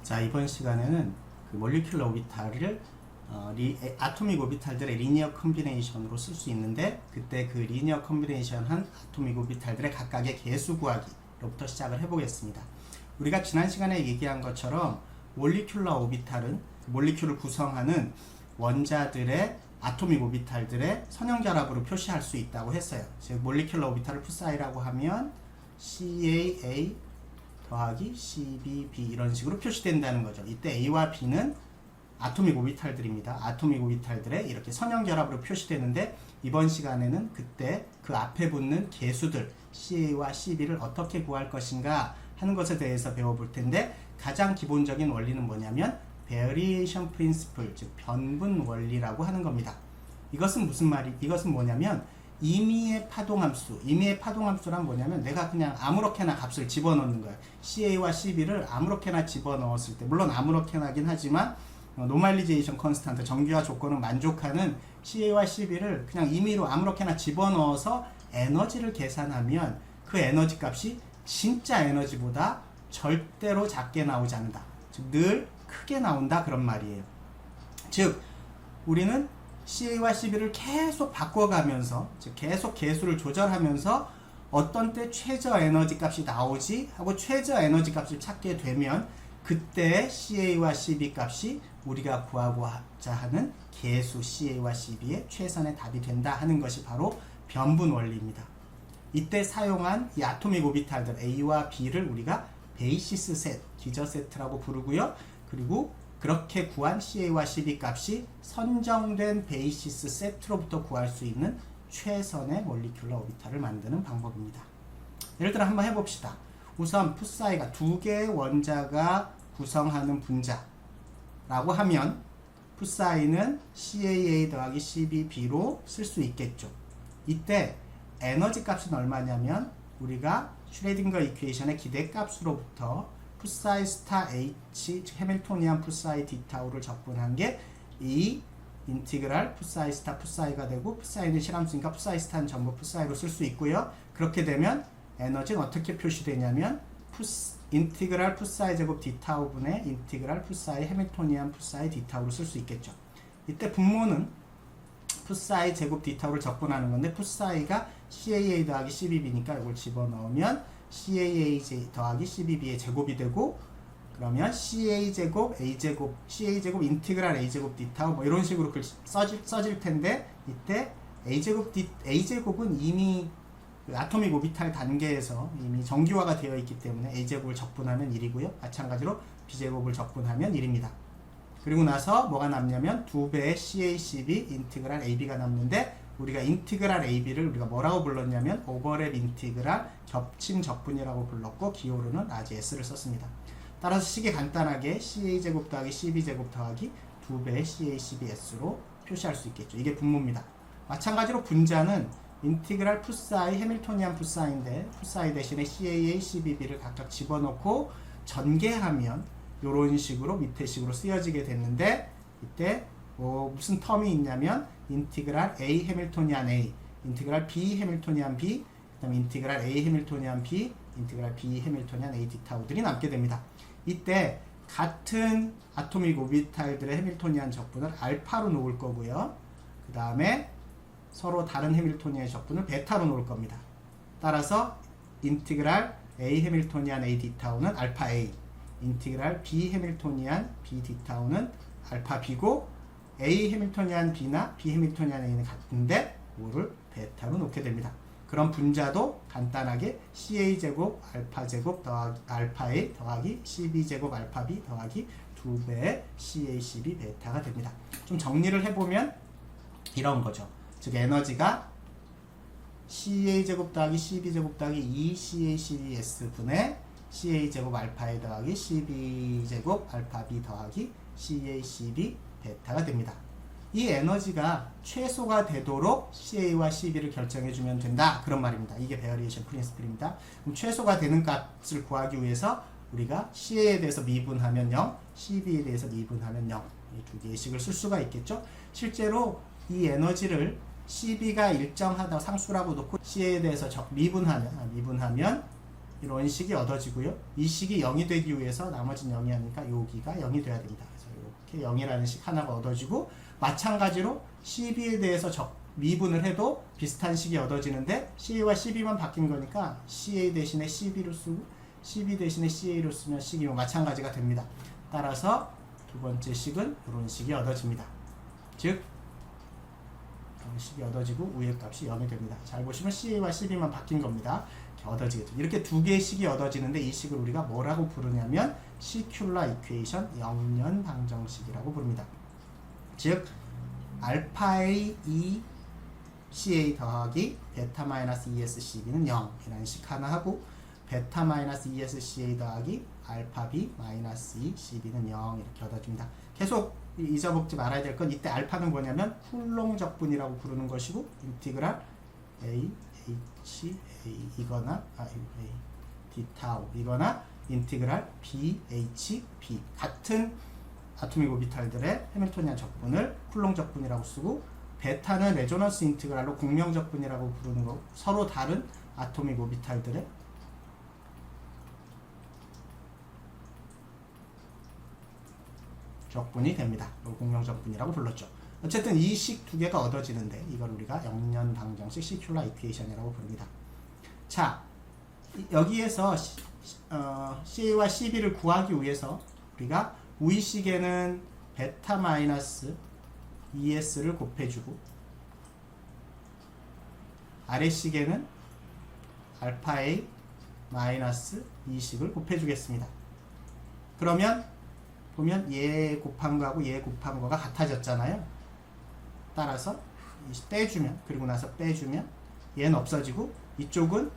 자, 이번 시간에는 그 몰리큘러 오비탈을 아토믹 오비탈들의 리니어 컨비네이션으로 쓸 수 있는데, 그때 그 리니어 컨비네이션한 아토믹 오비탈들의 각각의 개수 구하기로부터 시작을 해보겠습니다. 우리가 지난 시간에 얘기한 것처럼 몰리큘러 오비탈은 몰리큘을 구성하는 원자들의 아토믹 오비탈들의 선형결합으로 표시할 수 있다고 했어요. 즉 몰리큘러 오비탈을 푸사이라고 하면 CAA 더하기 CBB 이런 식으로 표시된다는 거죠. 이때 A와 B는 아토믹 오비탈들입니다. 아토믹 오비탈들의 이렇게 선형결합으로 표시되는데, 이번 시간에는 그때 그 앞에 붙는 개수들 CA와 CB를 어떻게 구할 것인가 하는 것에 대해서 배워볼 텐데, 가장 기본적인 원리는 뭐냐면 Variation Principle, 즉 변분 원리라고 하는 겁니다. 이것은 이것은 뭐냐면 임의의 파동함수란 뭐냐면 내가 그냥 아무렇게나 값을 집어넣는 거예요. CA와 CB를 아무렇게나 집어넣었을 때, 물론 아무렇게나긴 하지만 노멀리제이션 컨스탄트, 정규화 조건은 만족하는 CA와 CB를 그냥 임의로 아무렇게나 집어넣어서 에너지를 계산하면 그 에너지 값이 진짜 에너지보다 절대로 작게 나오지 않는다. 즉 늘 크게 나온다, 그런 말이에요. 즉 우리는 CA와 CB를 계속 바꿔가면서, 즉 계속 개수를 조절하면서 어떤 때 최저 에너지 값이 나오지 하고 최저 에너지 값을 찾게 되면, 그때 CA와 CB 값이 우리가 구하고자 하는 개수 CA와 CB의 최선의 답이 된다 하는 것이 바로 변분 원리입니다. 이때 사용한 이 아토믹 오비탈들 A와 B를 우리가 베이시스 셋, 기저 세트라고 부르고요. 그리고 그렇게 구한 CA와 CB 값이 선정된 베이시스 세트로부터 구할 수 있는 최선의 몰리큘러 오비탈을 만드는 방법입니다. 예를 들어 한번 해봅시다. 우선 푸사이가 두 개의 원자가 구성하는 분자라고 하면 푸사이는 CAA 더하기 CBB로 쓸 수 있겠죠. 이때 에너지 값은 얼마냐면 우리가 슈레딩거 이퀘이션의 기대값으로부터 푸사이 스타 H, 즉 해밀토니안 푸사이 디타우를 적분한 게 이 인티그랄 푸사이 스타 푸사이가 되고, 푸사이는 실함수니까 푸사이 스타는 전부 푸사이로 쓸 수 있고요. 그렇게 되면 에너지는 어떻게 표시되냐면 인티그랄 푸사이 제곱 디타우 분의 인티그랄 푸사이 해밀토니안 푸사이 디타우로 쓸 수 있겠죠. 이때 분모는 푸사이 제곱 디타우를 적분하는 건데, 푸사이가 CAA 더하기 CBB니까 이걸 집어넣으면 CAA 더하기 CBB의 제곱이 되고, 그러면 CA 제곱 A 제곱 CA 제곱 인티그랄 A 제곱 디타우 뭐 이런 식으로 써질 텐데, 이때 A 제곱은 이미 아토믹 오비탈 단계에서 이미 정규화가 되어 있기 때문에 A 제곱을 적분하면 1이고요. 마찬가지로 B 제곱을 적분하면 1입니다. 그리고 나서 뭐가 남냐면 2배의 CA, CB, 인티그랄 AB가 남는데, 우리가 인티그랄 AB를 우리가 뭐라고 불렀냐면 오버랩 인티그랄 겹침 적분이라고 불렀고, 기호로는 라지 S를 썼습니다. 따라서 식이 간단하게 CA제곱 더하기 CB제곱 더하기 2배의 CA, CB, S로 표시할 수 있겠죠. 이게 분모입니다. 마찬가지로 분자는 인티그랄 푸사이 해밀토니안 푸사이인데, 푸사이 대신에 CAA, CBB를 각각 집어넣고 전개하면 이런 식으로 밑에 식으로 쓰여지게 됐는데, 이때 무슨 텀이 있냐면 인티그랄 A 해밀토니안 A, 인티그랄 B 해밀토니안 B, 그 다음에 인티그랄 A 해밀토니안 B, 인티그랄 B 해밀토니안 A 디타우들이 남게 됩니다. 이때 같은 아토믹 오비탈들의 해밀토니안 적분을 알파로 놓을 거고요. 그 다음에 서로 다른 해밀토니안 적분을 베타로 놓을 겁니다. 따라서 인티그랄 A 해밀토니안 A 디타우는 알파 A, 인티그랄 B 해밀토니안 B 디타우는 알파 B고, A 해밀토니안 B나 B 해밀토니안 A는 같은데 뭐를 베타로 놓게 됩니다. 그럼 분자도 간단하게 CA제곱 알파제곱 더하기 알파 A 더하기 CB제곱 알파 B 더하기 2배의 CA, CB 베타가 됩니다. 좀 정리를 해보면 이런 거죠. 즉 에너지가 CA제곱 더하기 CB제곱 더하기 2CA, CBS 분의 CA제곱 알파 A 더하기 CB제곱 알파 B 더하기 CA, CB 베타가 됩니다. 이 에너지가 최소가 되도록 CA와 CB를 결정해주면 된다, 그런 말입니다. 이게 베어리에이션 프린시플입니다. 그럼 최소가 되는 값을 구하기 위해서 우리가 CA에 대해서 미분하면 0, CB에 대해서 미분하면 0, 이 두 개의 식을 쓸 수가 있겠죠. 실제로 이 에너지를 CB가 일정하다 상수라고 놓고 CA에 대해서 미분하면 이런 식이 얻어지고요. 이 식이 0이 되기 위해서 나머지는 0이 아니니까 여기가 0이 돼야 됩니다. 그래서 이렇게 0이라는 식 하나가 얻어지고 마찬가지로 CB에 대해서 미분을 해도 비슷한 식이 얻어지는데 CA와 CB만 바뀐 거니까 CA 대신에 CB로 쓰고 CB 대신에 CA로 쓰면 식이 마찬가지가 됩니다. 따라서 두 번째 식은 이런 식이 얻어집니다. 즉 이런 식이 얻어지고 위의 값이 0이 됩니다. 잘 보시면 CA와 CB만 바뀐 겁니다. 얻어지겠죠. 이렇게 두 개의 식이 얻어지는데 이 식을 우리가 뭐라고 부르냐면 시큘라 이퀘이션 영년 방정식이라고 부릅니다. 즉 알파의 E CA 더하기 베타 마이너스 ES CB는 0이라는 식 하나 하고 베타 마이너스 ES CA 더하기 알파 B 마이너스 E CB는 0 이렇게 얻어줍니다. 계속 잊어먹지 말아야 될 건 이때 알파는 뭐냐면 쿨롱 적분이라고 부르는 것이고 인티그랄 A H A 이거나 A D 타우 이거나 인티그랄 B H B 같은 아토믹 오비탈들의 해밀토니안 적분을 쿨롱 적분이라고 쓰고 베타는 레조넌스 인티그랄로 공명 적분이라고 부르는 거 서로 다른 아토믹 오비탈들의 적분이 됩니다. 공명 적분이라고 불렀죠. 어쨌든 이 식 두 개가 얻어지는데 이걸 우리가 영년 방정식 시큘라 이퀘이션이라고 부릅니다. 자, 여기에서 CA와 CB를 구하기 위해서 우리가 위식에는 베타 마이너스 ES를 곱해주고 아래식에는 알파 A 마이너스 E식을 곱해주겠습니다. 그러면 보면 얘 곱한 거하고 얘 곱한 거가 같아졌잖아요. 따라서 빼주면 그리고 나서 빼주면 얘는 없어지고 이쪽은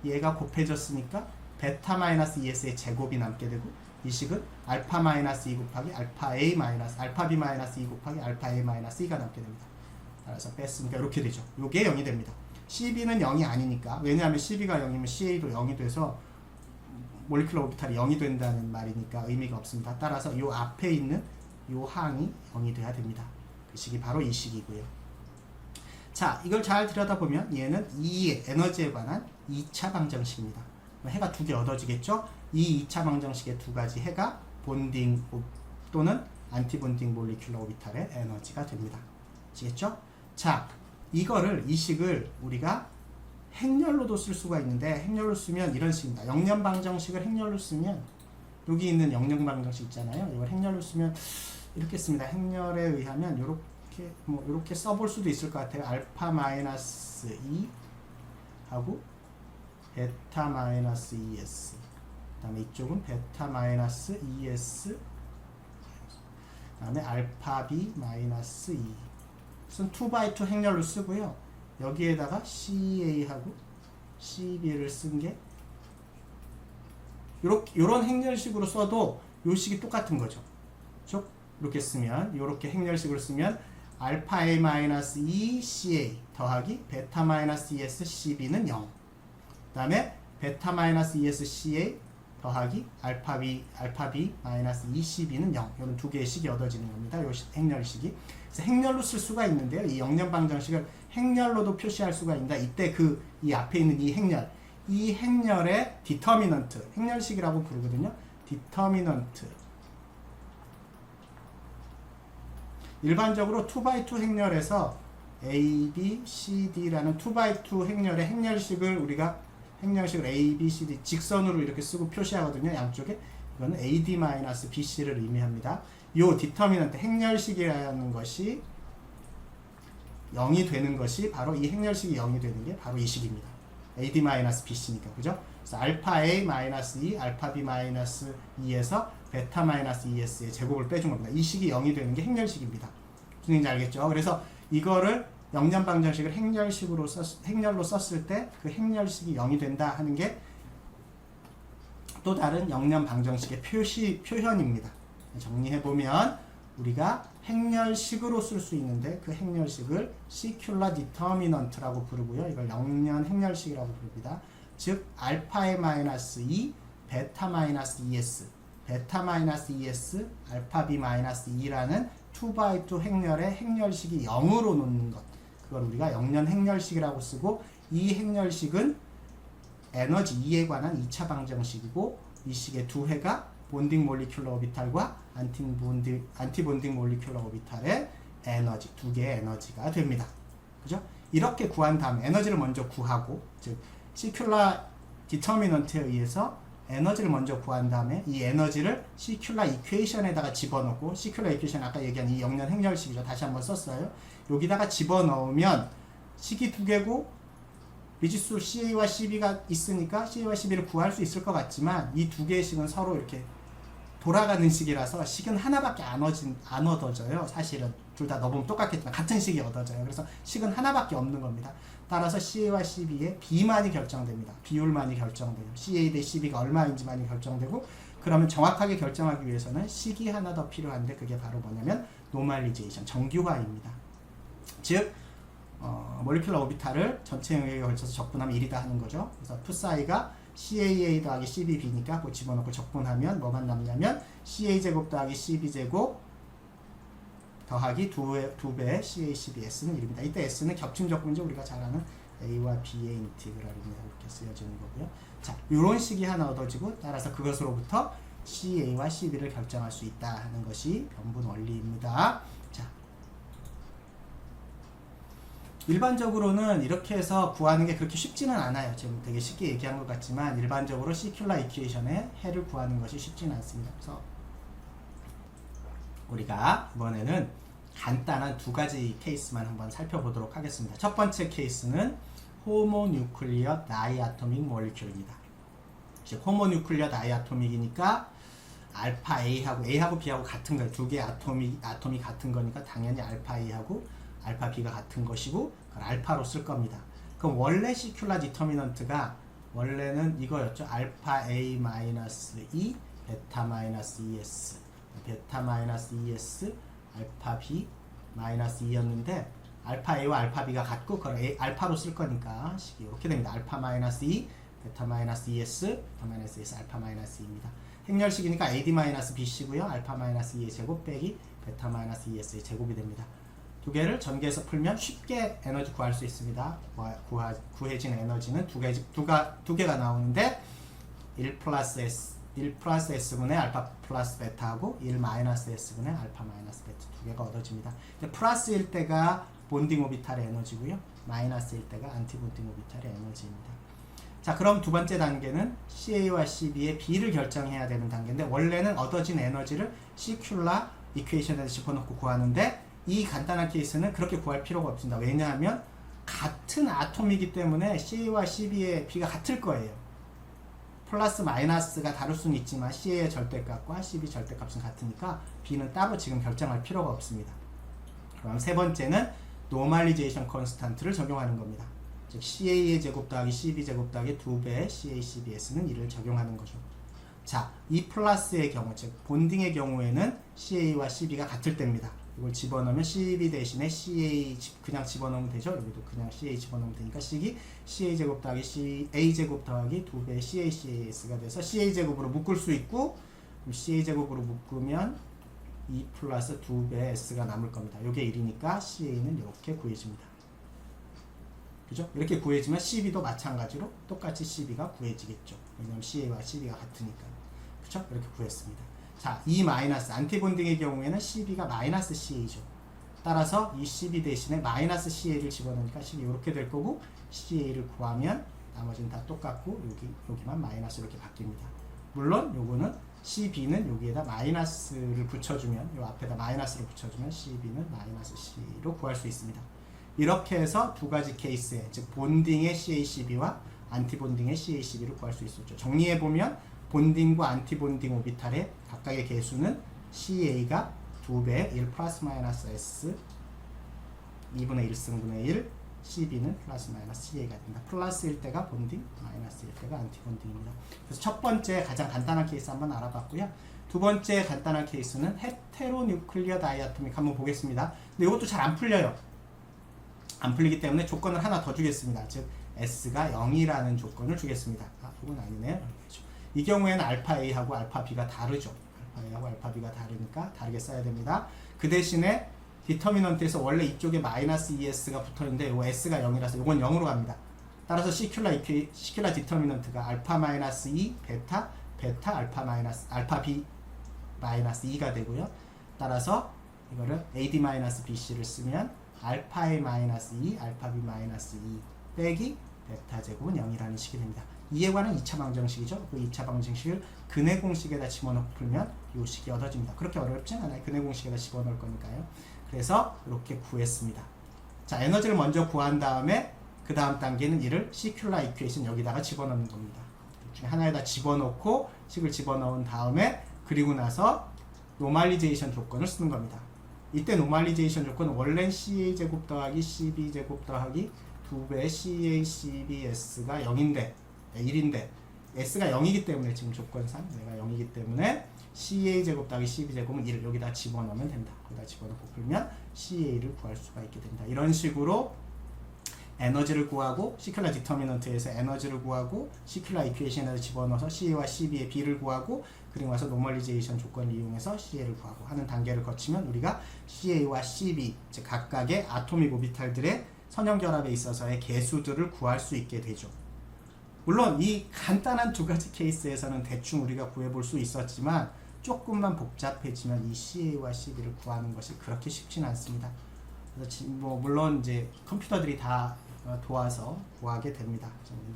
얘가 곱해졌으니까 베타 마이너스 ES의 제곱이 남게 되고 이 식은 알파 마이너스 E 곱하기 알파 A 마이너스 알파 B 마이너스 E 곱하기 알파 A 마이너스 E가 남게 됩니다. 따라서 뺐으니까 이렇게 되죠. 요게 0이 됩니다. CB는 0이 아니니까 왜냐하면 CB가 0이면 CA도 0이 돼서 몰리큘러 오비탈이 0이 된다는 말이니까 의미가 없습니다. 따라서 요 앞에 있는 요 항이 0이 돼야 됩니다. 그 식이 바로 이 식이고요. 자, 이걸 잘 들여다보면 얘는 E의 에너지에 관한 2차 방정식입니다. 해가 두 개 얻어지겠죠? 이 2차 방정식의 두 가지 해가 본딩 또는 안티본딩 몰리큘러 오비탈의 에너지가 됩니다. 아시겠죠? 자, 이 식을 우리가 행렬로도 쓸 수가 있는데 행렬로 쓰면 이런 식입니다. 영년 방정식을 행렬로 쓰면 여기 있는 영년 방정식 있잖아요. 이걸 행렬로 쓰면 이렇게 씁니다. 행렬에 의하면 이렇게 써볼 수도 있을 것 같아요. 알파 마이너스 2 하고 베타 마이너스 ES 그 다음에 이쪽은 베타 마이너스 ES 그 다음에 알파 B 마이너스 2 우선 2x2 행렬로 쓰고요. 여기에다가 CA하고 CB를 쓴 게 요런 행렬식으로 써도 요 식이 똑같은 거죠. 그렇죠? 이렇게 쓰면 요렇게 행렬식으로 쓰면 알파 A 마이너스 E CA 더하기 베타 마이너스 ES CB는 0. 그 다음에 베타 마이너스 ES CA 더하기 알파 B 마이너스 E CB는 0. 이런 두 개의 식이 얻어지는 겁니다. 요 행렬식이. 그래서 행렬로 쓸 수가 있는데요. 이 영년 방정식을 행렬로도 표시할 수가 있는데 이때 이 앞에 있는 이 행렬의 디터미넌트, 행렬식이라고 부르거든요. 디터미넌트. 일반적으로 2x2 행렬에서 A, B, C, D라는 2x2 행렬의 행렬식을 우리가 행렬식을 A, B, C, D 직선으로 이렇게 쓰고 표시하거든요. 양쪽에. 이거는 AD-BC를 의미합니다. 요 디터미넌트 행렬식이라는 것이 0이 되는 것이 바로 이 행렬식이 0이 되는 게 바로 이 식입니다. AD-BC니까 그죠? 그래서 알파 A 마이너스 E, 알파 B 마이너스 E에서 베타 마이너스 ES의 제곱을 빼준 겁니다. 이 식이 0이 되는 게 행렬식입니다. 무슨 얘기인지 알겠죠? 그래서 이거를 영년 방정식을 행렬로 썼을 때 그 행렬식이 0이 된다 하는 게 또 다른 영년 방정식의 표현입니다. 정리해보면 우리가 행렬식으로 쓸 수 있는데 그 행렬식을 시큘라 디터미넌트라고 부르고요. 이걸 영년 행렬식이라고 부릅니다. 즉 알파의 마이너스 2, 베타 마이너스 ES, 베타 마이너스 ES, 알파 B 마이너스 2라는 2x2 행렬의 행렬식이 0으로 놓는 것. 그걸 우리가 영년 행렬식이라고 쓰고 이 행렬식은 에너지 E에 관한 2차 방정식이고 이 식의 두 해가 본딩 몰리큘러 오비탈과 안티본딩 몰리큘러 오비탈의 에너지, 두 개의 에너지가 됩니다. 그죠? 이렇게 구한 다음에 에너지를 먼저 구하고, 즉 시큘라 디터미넌트에 의해서 에너지를 먼저 구한 다음에 이 에너지를 시큘라 이퀘이션에다가 집어넣고, 시큘라 이퀘이션 아까 얘기한 이 영년 행렬식이죠. 다시 한번 썼어요. 여기다가 집어넣으면 식이 두 개고 미지수 CA와 CB가 있으니까 CA와 CB를 구할 수 있을 것 같지만 이 두 개의 식은 서로 이렇게 돌아가는 식이라서 식은 하나밖에 안 얻어져요. 사실은 둘 다 넣어보면 똑같겠지만 같은 식이 얻어져요. 그래서 식은 하나밖에 없는 겁니다. 따라서 CA와 CB의 B만이 결정됩니다. 비율만이 결정돼요. CA 대 CB가 얼마인지만이 결정되고, 그러면 정확하게 결정하기 위해서는 식이 하나 더 필요한데 그게 바로 뭐냐면 노멀리제이션, 정규화입니다. 즉 몰리큘러 오비탈을 전체 영역에 걸쳐서 적분하면 1이다 하는 거죠. 그래서 투사이가 CAA 더하기 CBB니까 그거 집어넣고 적분하면 뭐만 남냐면 CA제곱 더하기 CB제곱 더하기 2배의 CACBS는 1입니다. 이때 S는 겹침 적분이죠. 우리가 잘 아는 A와 B의 인티그랄입니다. 이렇게 쓰여지는 거고요. 자, 이런 식이 하나 얻어지고, 따라서 그것으로부터 CA와 CB를 결정할 수 있다 하는 것이 변분 원리입니다. 자, 일반적으로는 이렇게 해서 구하는 게 그렇게 쉽지는 않아요. 지금 되게 쉽게 얘기한 것 같지만 일반적으로 시큘라 이퀘이션의 해를 구하는 것이 쉽지는 않습니다. 그래서 우리가 이번에는 간단한 두 가지 케이스만 한번 살펴보도록 하겠습니다. 첫 번째 케이스는 호모뉴클리어 다이아토믹 몰리큘입니다. 즉 호모뉴클리어 다이아토믹이니까 알파 A하고 B하고 같은 거예요. 두 개의 아톰이 같은 거니까 당연히 알파 A하고 알파 B가 같은 것이고 그걸 알파로 쓸 겁니다. 그럼 원래 시큘라 디터미넌트가 원래는 이거였죠. 알파 A 마이너스 E, 베타 마이너스 ES, 베타 마이너스 ES, 알파 B 마이너스 E였는데 알파 A와 알파 B가 같고 그걸 알파로 쓸 거니까 식이 이렇게 됩니다. 알파 마이너스 E, 베타 마이너스 ES, 베타 마이너스 ES, 알파 마이너스 E입니다. 행렬식이니까 AD 마이너스 BC고요. 알파 마이너스 E의 제곱 빼기 베타 마이너스 ES의 제곱이 됩니다. 두 개를 전개해서 풀면 쉽게 에너지 구할 수 있습니다. 구해진 에너지는 두 개가 나오는데 1 플러스 S분의 알파 플러스 베타하고 1 마이너스 S분의 알파 마이너스 베타 두 개가 얻어집니다. 플러스일 때가 본딩 오비탈의 에너지고요. 마이너스일 때가 안티 본딩 오비탈의 에너지입니다. 자, 그럼 두 번째 단계는 CA와 CB의 B를 결정해야 되는 단계인데 원래는 얻어진 에너지를 시큘라 이퀘이션에 집어넣고 구하는데 이 간단한 케이스는 그렇게 구할 필요가 없습니다. 왜냐하면 같은 아톰이기 때문에 CA와 CB의 B가 같을 거예요. 플러스 마이너스가 다를 수는 있지만 CA의 절대값과 CB 절대값은 같으니까 B는 따로 지금 결정할 필요가 없습니다. 그럼 세 번째는 노멀리제이션 컨스탄트를 적용하는 겁니다. 즉 CA의 제곱 더하기 CB 제곱 더하기 2배의 CACBS는 이를 적용하는 거죠. 자, 이 플러스의 경우, 즉 본딩의 경우에는 CA와 CB가 같을 때입니다. 이걸 집어넣으면 CB 대신에 CA 그냥 집어넣으면 되죠. 여기도 그냥 CA 집어넣으면 되니까 식이 CA제곱 더하기 CA제곱 더하기 2배의 CACAS가 돼서 CA제곱으로 묶을 수 있고, 그럼 CA제곱으로 묶으면 2 플러스 2배의 S가 남을 겁니다. 이게 1이니까 CA는 이렇게 구해집니다. 그죠? 이렇게 구해지면 CB도 마찬가지로 똑같이 CB가 구해지겠죠. 왜냐하면 CA와 CB가 같으니까. 그죠? 이렇게 구했습니다. 자, 이 마이너스 안티본딩의 경우에는 CB가 마이너스 CA죠. 따라서 이 CB 대신에 마이너스 CA를 집어넣으니까 식이 이렇게 될 거고, CA를 구하면 나머지는 다 똑같고 여기만 마이너스 이렇게 바뀝니다. 물론 요거는 CB는 여기에다 마이너스를 붙여주면, 요 앞에다 마이너스를 붙여주면 CB는 마이너스 C로 구할 수 있습니다. 이렇게 해서 두 가지 케이스에, 즉 본딩의 CACB와 안티본딩의 CACB를 구할 수 있었죠. 정리해보면 본딩과 안티본딩 오비탈의 각각의 개수는 CA가 2배 1 플러스 마이너스 S 2분의 1승분의 1, CB는 플러스 마이너스 CA가 됩니다. 플러스일 때가 본딩, 마이너스일 때가 안티본딩입니다. 그래서 첫 번째 가장 간단한 케이스 한번 알아봤고요. 두 번째 간단한 케이스는 헤테로뉴클리어 다이아토믹 한번 보겠습니다. 근데 이것도 잘 안 풀려요. 안 풀리기 때문에 조건을 하나 더 주겠습니다. 즉 S가 0이라는 조건을 주겠습니다. 아, 이건 아니네요. 이 경우에는 알파 A하고 알파 B가 다르죠. 알파 A하고 알파 B가 다르니까 다르게 써야 됩니다. 그 대신에 디터미넌트에서 원래 이쪽에 마이너스 ES가 붙어있는데 이 S가 0이라서 이건 0으로 갑니다. 따라서 시큘라 디터미넌트가 알파 마이너스 2, 베타, 알파 마이너스 알파 b 마이너스 2가 되고요. 따라서 이거를 AD 마이너스 BC를 쓰면 알파 A 마이너스 2, 알파 B 마이너스 2 빼기 베타 제곱은 0이라는 식이 됩니다. 이에 관한 2차 방정식이죠. 그 2차 방정식을 근해 공식에다 집어넣고 풀면 이 식이 얻어집니다. 그렇게 어렵진 않아요. 근해 공식에다 집어넣을 거니까요. 그래서 이렇게 구했습니다. 자, 에너지를 먼저 구한 다음에 그 다음 단계는 이를 시큘라 이퀘이션 여기다가 집어넣는 겁니다. 둘 중에 하나에다 집어넣고 식을 집어넣은 다음에 그리고 나서 노멀리제이션 조건을 쓰는 겁니다. 이때 노멀리제이션 조건은 원래는 CA 제곱 더하기 CB 제곱 더하기 2배 CA CBS가 0인데 1인데 S가 0이기 때문에 지금 조건상 내가 0이기 때문에 CA 제곱 더하기 CB 제곱은 1을 여기다 집어넣으면 된다. 여기다 집어넣고 풀면 CA를 구할 수가 있게 된다. 이런 식으로 에너지를 구하고 시큘라 디터미넌트에서 에너지를 구하고 시큘라 이퀘이션에서 집어넣어서 CA와 CB의 B를 구하고 그리고 와서 노멀리제이션 조건을 이용해서 CA를 구하고 하는 단계를 거치면 우리가 CA와 CB 즉 각각의 아토믹 오비탈들의 선형결합에 있어서의 개수들을 구할 수 있게 되죠. 물론 이 간단한 두 가지 케이스에서는 대충 우리가 구해볼 수 있었지만 조금만 복잡해지면 이 CA와 CB를 구하는 것이 그렇게 쉽지는 않습니다. 그래서 뭐 물론 이제 컴퓨터들이 다 도와서 구하게 됩니다.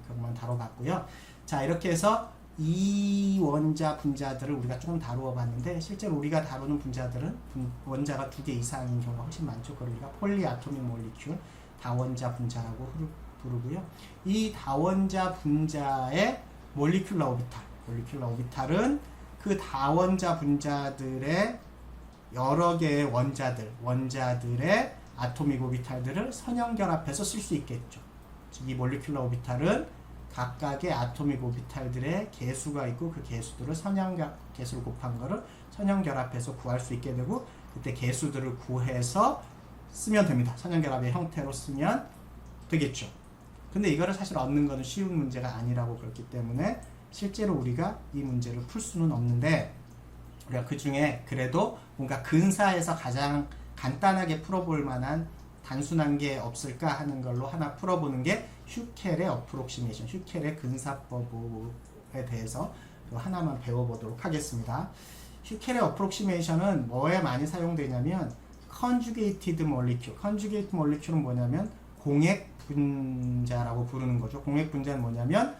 그것만 다뤄봤고요. 자, 이렇게 해서 이 원자 분자들을 우리가 조금 다루어 봤는데 실제로 우리가 다루는 분자들은 원자가 2개 이상인 경우가 훨씬 많죠. 그걸 우리가 폴리아토믹 몰리큘 다원자 분자라고 부르고요. 이 다원자 분자의 몰리큘러 오비탈은 그 다원자 분자들의 여러 개의 원자들의 아토믹 오비탈들을 선형결합해서 쓸 수 있겠죠. 즉 이 몰리큘러 오비탈은 각각의 아토믹 오비탈들의 개수가 있고 그 개수들을 개수를 곱한 거를 선형결합해서 구할 수 있게 되고 그때 개수들을 구해서 쓰면 됩니다. 선형결합의 형태로 쓰면 되겠죠. 근데 이거를 사실 얻는 거는 쉬운 문제가 아니라고 그렇기 때문에 실제로 우리가 이 문제를 풀 수는 없는데 우리가 그 중에 그래도 뭔가 근사에서 가장 간단하게 풀어볼 만한 단순한 게 없을까 하는 걸로 하나 풀어보는 게 휴켈의 어프록시메이션, 휴켈의 근사법에 대해서 하나만 배워보도록 하겠습니다. 휴켈의 어프록시메이션은 뭐에 많이 사용되냐면 conjugated molecule. conjugate molecule은 뭐냐면 공액 분자라고 부르는 거죠. 공액 분자는 뭐냐면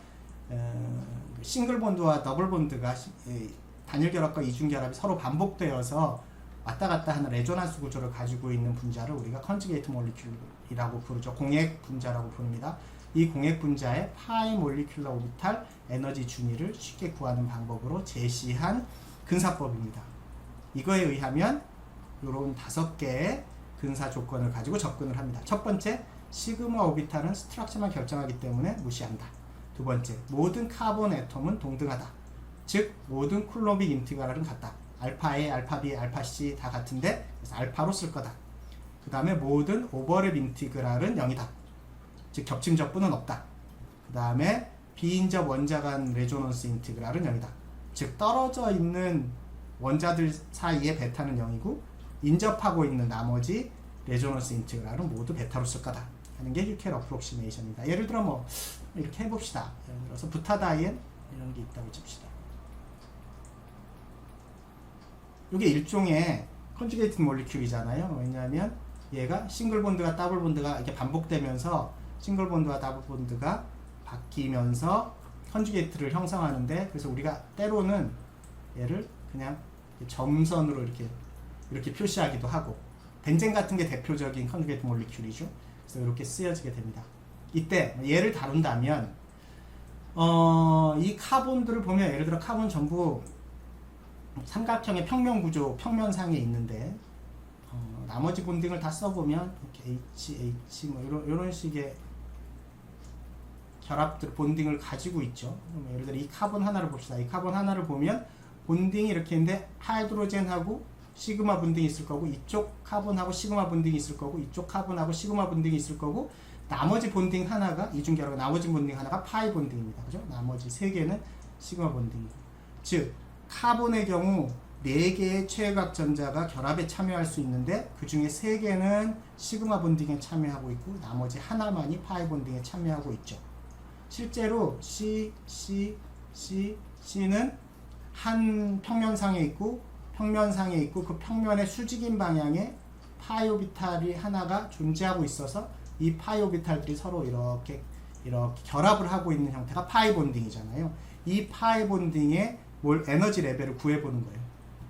싱글 본드와 더블 본드가 단일 결합과 이중 결합이 서로 반복되어서 왔다 갔다 하는 레조넌스 구조를 가지고 있는 분자를 우리가 conjugate molecule이라고 부르죠. 공액 분자라고 부릅니다. 이 공액 분자의 파이 몰리큘러 오비탈 에너지 준위를 쉽게 구하는 방법으로 제시한 근사법입니다. 이거에 의하면 이런 5개의 근사 조건을 가지고 접근을 합니다. 첫 번째, 시그마 오비탈은 스트럭처만 결정하기 때문에 무시한다. 두 번째, 모든 카본 애톰은 동등하다. 즉 모든 쿨롬빅 인티그랄은 같다. 알파 A, 알파 B, 알파 C 다 같은데 그래서 알파로 쓸 거다. 그 다음에 모든 오버랩 인티그랄은 0이다. 즉 겹침 적분은 없다. 그 다음에 비인접 원자 간 레조넌스 인티그랄은 0이다. 즉 떨어져 있는 원자들 사이에 베타는 0이고 인접하고 있는 나머지 레조넌스 인티그랄은 모두 베타로 쓸 거다 하는 게 휴켈 어프록시메이션입니다. 예를 들어 뭐 이렇게 해봅시다. 예를 들어서 부타다이엔 이런 게 있다고 칩시다. 이게 일종의 컨주게이트 몰리큘이잖아요. 왜냐하면 얘가 싱글 본드가 더블 본드가 이렇게 반복되면서 싱글 본드와 더블 본드가 바뀌면서 컨주게이트를 형성하는데 그래서 우리가 때로는 얘를 그냥 점선으로 이렇게 표시하기도 하고 벤젠 같은 게 대표적인 컨주게이트 몰리큘이죠. 그래서 이렇게 쓰여지게 됩니다. 이때 얘를 다룬다면 이 카본들을 보면 예를 들어 카본 전부 삼각형의 평면 구조, 평면상에 있는데 나머지 본딩을 다 써보면 이렇게 H 뭐 이런 식의 결합들 본딩을 가지고 있죠. 예를 들어 이 카본 하나를 봅시다. 이 카본 하나를 보면 본딩이 이렇게 있는데 하이드로젠하고 시그마 본딩이 있을 거고 이쪽 카본하고 시그마 본딩이 있을 거고 이쪽 카본하고 시그마 본딩이 있을 거고 나머지 본딩 하나가 이중결합 나머지 본딩 하나가 파이 본딩입니다. 그죠? 나머지 3개는 시그마 본딩이고 즉 카본의 경우 4개의 최외곽 전자가 결합에 참여할 수 있는데 그 중에 3개는 시그마 본딩에 참여하고 있고 나머지 하나만이 파이 본딩에 참여하고 있죠. 실제로 C는 한 평면상에 있고 그 평면의 수직인 방향에 파이 오비탈이 하나가 존재하고 있어서 이 파이 오비탈들이 서로 이렇게 결합을 하고 있는 형태가 파이 본딩이잖아요. 이 파이 본딩의 에너지 레벨을 구해보는 거예요.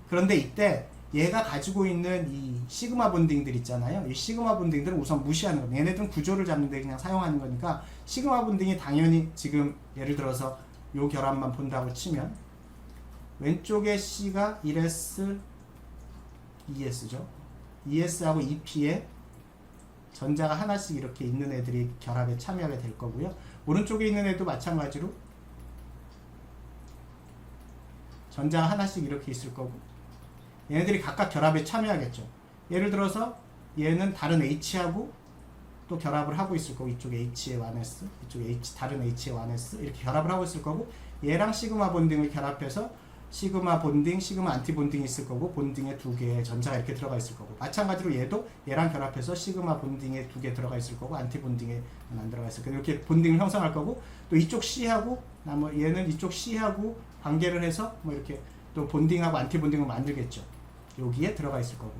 그런데 이때 얘가 가지고 있는 이 시그마 본딩들 있잖아요. 이 시그마 본딩들은 우선 무시하는 거예요. 얘네들은 구조를 잡는데 그냥 사용하는 거니까 시그마 본딩이 당연히 지금 예를 들어서 요 결합만 본다고 치면 왼쪽에 C가 1S, 2S죠. 2S하고 2P에 전자가 하나씩 이렇게 있는 애들이 결합에 참여하게 될 거고요. 오른쪽에 있는 애도 마찬가지로 전자가 하나씩 이렇게 있을 거고 얘네들이 각각 결합에 참여하겠죠. 예를 들어서 얘는 다른 H하고 또 결합을 하고 있을 거고 이쪽에 H에 1S, 이쪽에 다른 H에 1S 이렇게 결합을 하고 있을 거고 얘랑 시그마 본딩을 결합해서 시그마 본딩, 시그마 안티 본딩이 있을 거고 본딩에 두 개의 전자가 이렇게 들어가 있을 거고 마찬가지로 얘도 얘랑 결합해서 시그마 본딩에 두 개 들어가 있을 거고 안티 본딩에 안 들어가 있을 거고 이렇게 본딩을 형성할 거고 또 이쪽 C하고 얘는 이쪽 C하고 관계를 해서 뭐 이렇게 또 본딩하고 안티 본딩을 만들겠죠. 여기에 들어가 있을 거고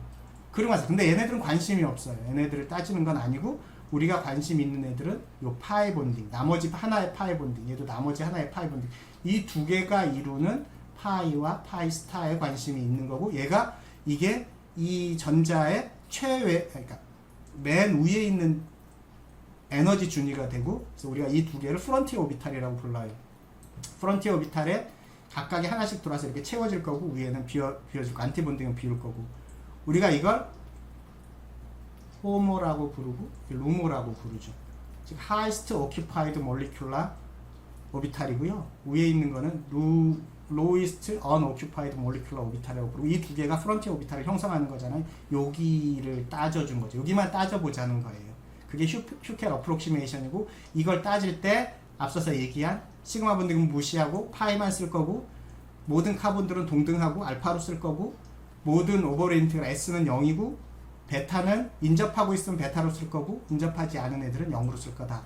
그런 거죠. 근데 얘네들은 관심이 없어요. 얘네들을 따지는 건 아니고 우리가 관심 있는 애들은 요 파이 본딩, 나머지 하나의 파이 본딩, 얘도 나머지 하나의 파이 본딩 이 두 개가 이루는 파이와 파이 스타에 관심이 있는 거고 이게 이 전자의 그러니까 맨 위에 있는 에너지 준위가 되고 그래서 우리가 이 두 개를 프론티어 오비탈이라고 불러요. 프론티어 오비탈에 각각이 하나씩 돌아서 이렇게 채워질 거고 위에는 비워질 거 안티본딩은 비울 거고 우리가 이걸 호모라고 부르고 루모라고 부르죠. 즉 highest occupied molecular orbital이고요. 위에 있는 거는 lowest unoccupied molecular orbital이라고 부르고 이 두 개가 프론티어 오비탈을 형성하는 거잖아요. 여기를 따져준 거죠. 여기만 따져보자는 거예요. 그게 휴켈 어프록시메이션이고 이걸 따질 때 앞서서 얘기한 시그마 본딩은 무시하고 파이만 쓸 거고 모든 카본들은 동등하고 알파로 쓸 거고 모든 오버레인트가 S는 0이고 베타는 인접하고 있으면 베타로 쓸 거고 인접하지 않은 애들은 0으로 쓸 거다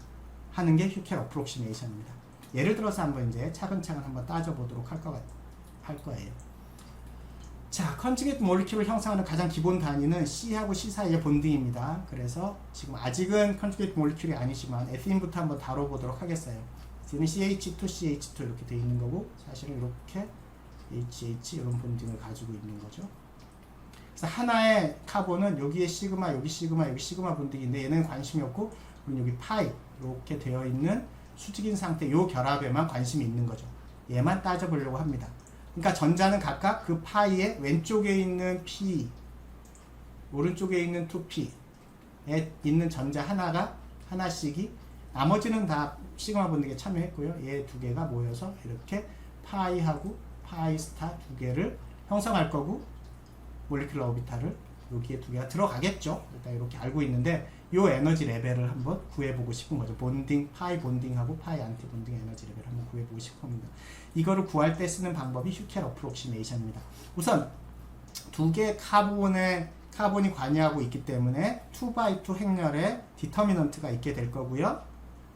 하는 게 휴켈 어프록시메이션입니다. 예를 들어서 한번 이제 차근차근 한번 따져보도록 할 거예요. 자, 컨주게이트 몰리큘을 형성하는 가장 기본 단위는 C하고 C 사이의 본딩입니다. 그래서 지금 아직은 컨주게이트 몰리큘이 아니지만 에티린부터 한번 다뤄보도록 하겠어요. C는 CH2, CH2 이렇게 되어 있는 거고 사실은 이렇게 HH 이런 본딩을 가지고 있는 거죠. 그래서 하나의 카본은 여기에 시그마, 여기 시그마, 여기 시그마 본딩인데 얘는 관심이 없고 우리는 여기 파이 이렇게 되어 있는 수직인 상태 요 결합에만 관심이 있는 거죠. 얘만 따져보려고 합니다. 그러니까 전자는 각각 그 파이의 왼쪽에 있는 P, 오른쪽에 있는 2P에 있는 전자 하나씩이 나머지는 다 시그마 본딩에 참여했고요. 얘 두 개가 모여서 이렇게 파이하고 파이 스타 두 개를 형성할 거고 몰리큘러 오비탈을 여기에 두 개가 들어가겠죠. 일단 이렇게 알고 있는데 요 에너지 레벨을 한번 구해보고 싶은 거죠. 본딩, 파이 본딩하고 파이 안티 본딩 에너지 레벨을 한번 구해보고 싶습니다. 이거를 구할 때 쓰는 방법이 휴켈 어프록시메이션입니다. 우선 두 개의 카본이 관여하고 있기 때문에 2x2 행렬의 디터미넌트가 있게 될 거고요.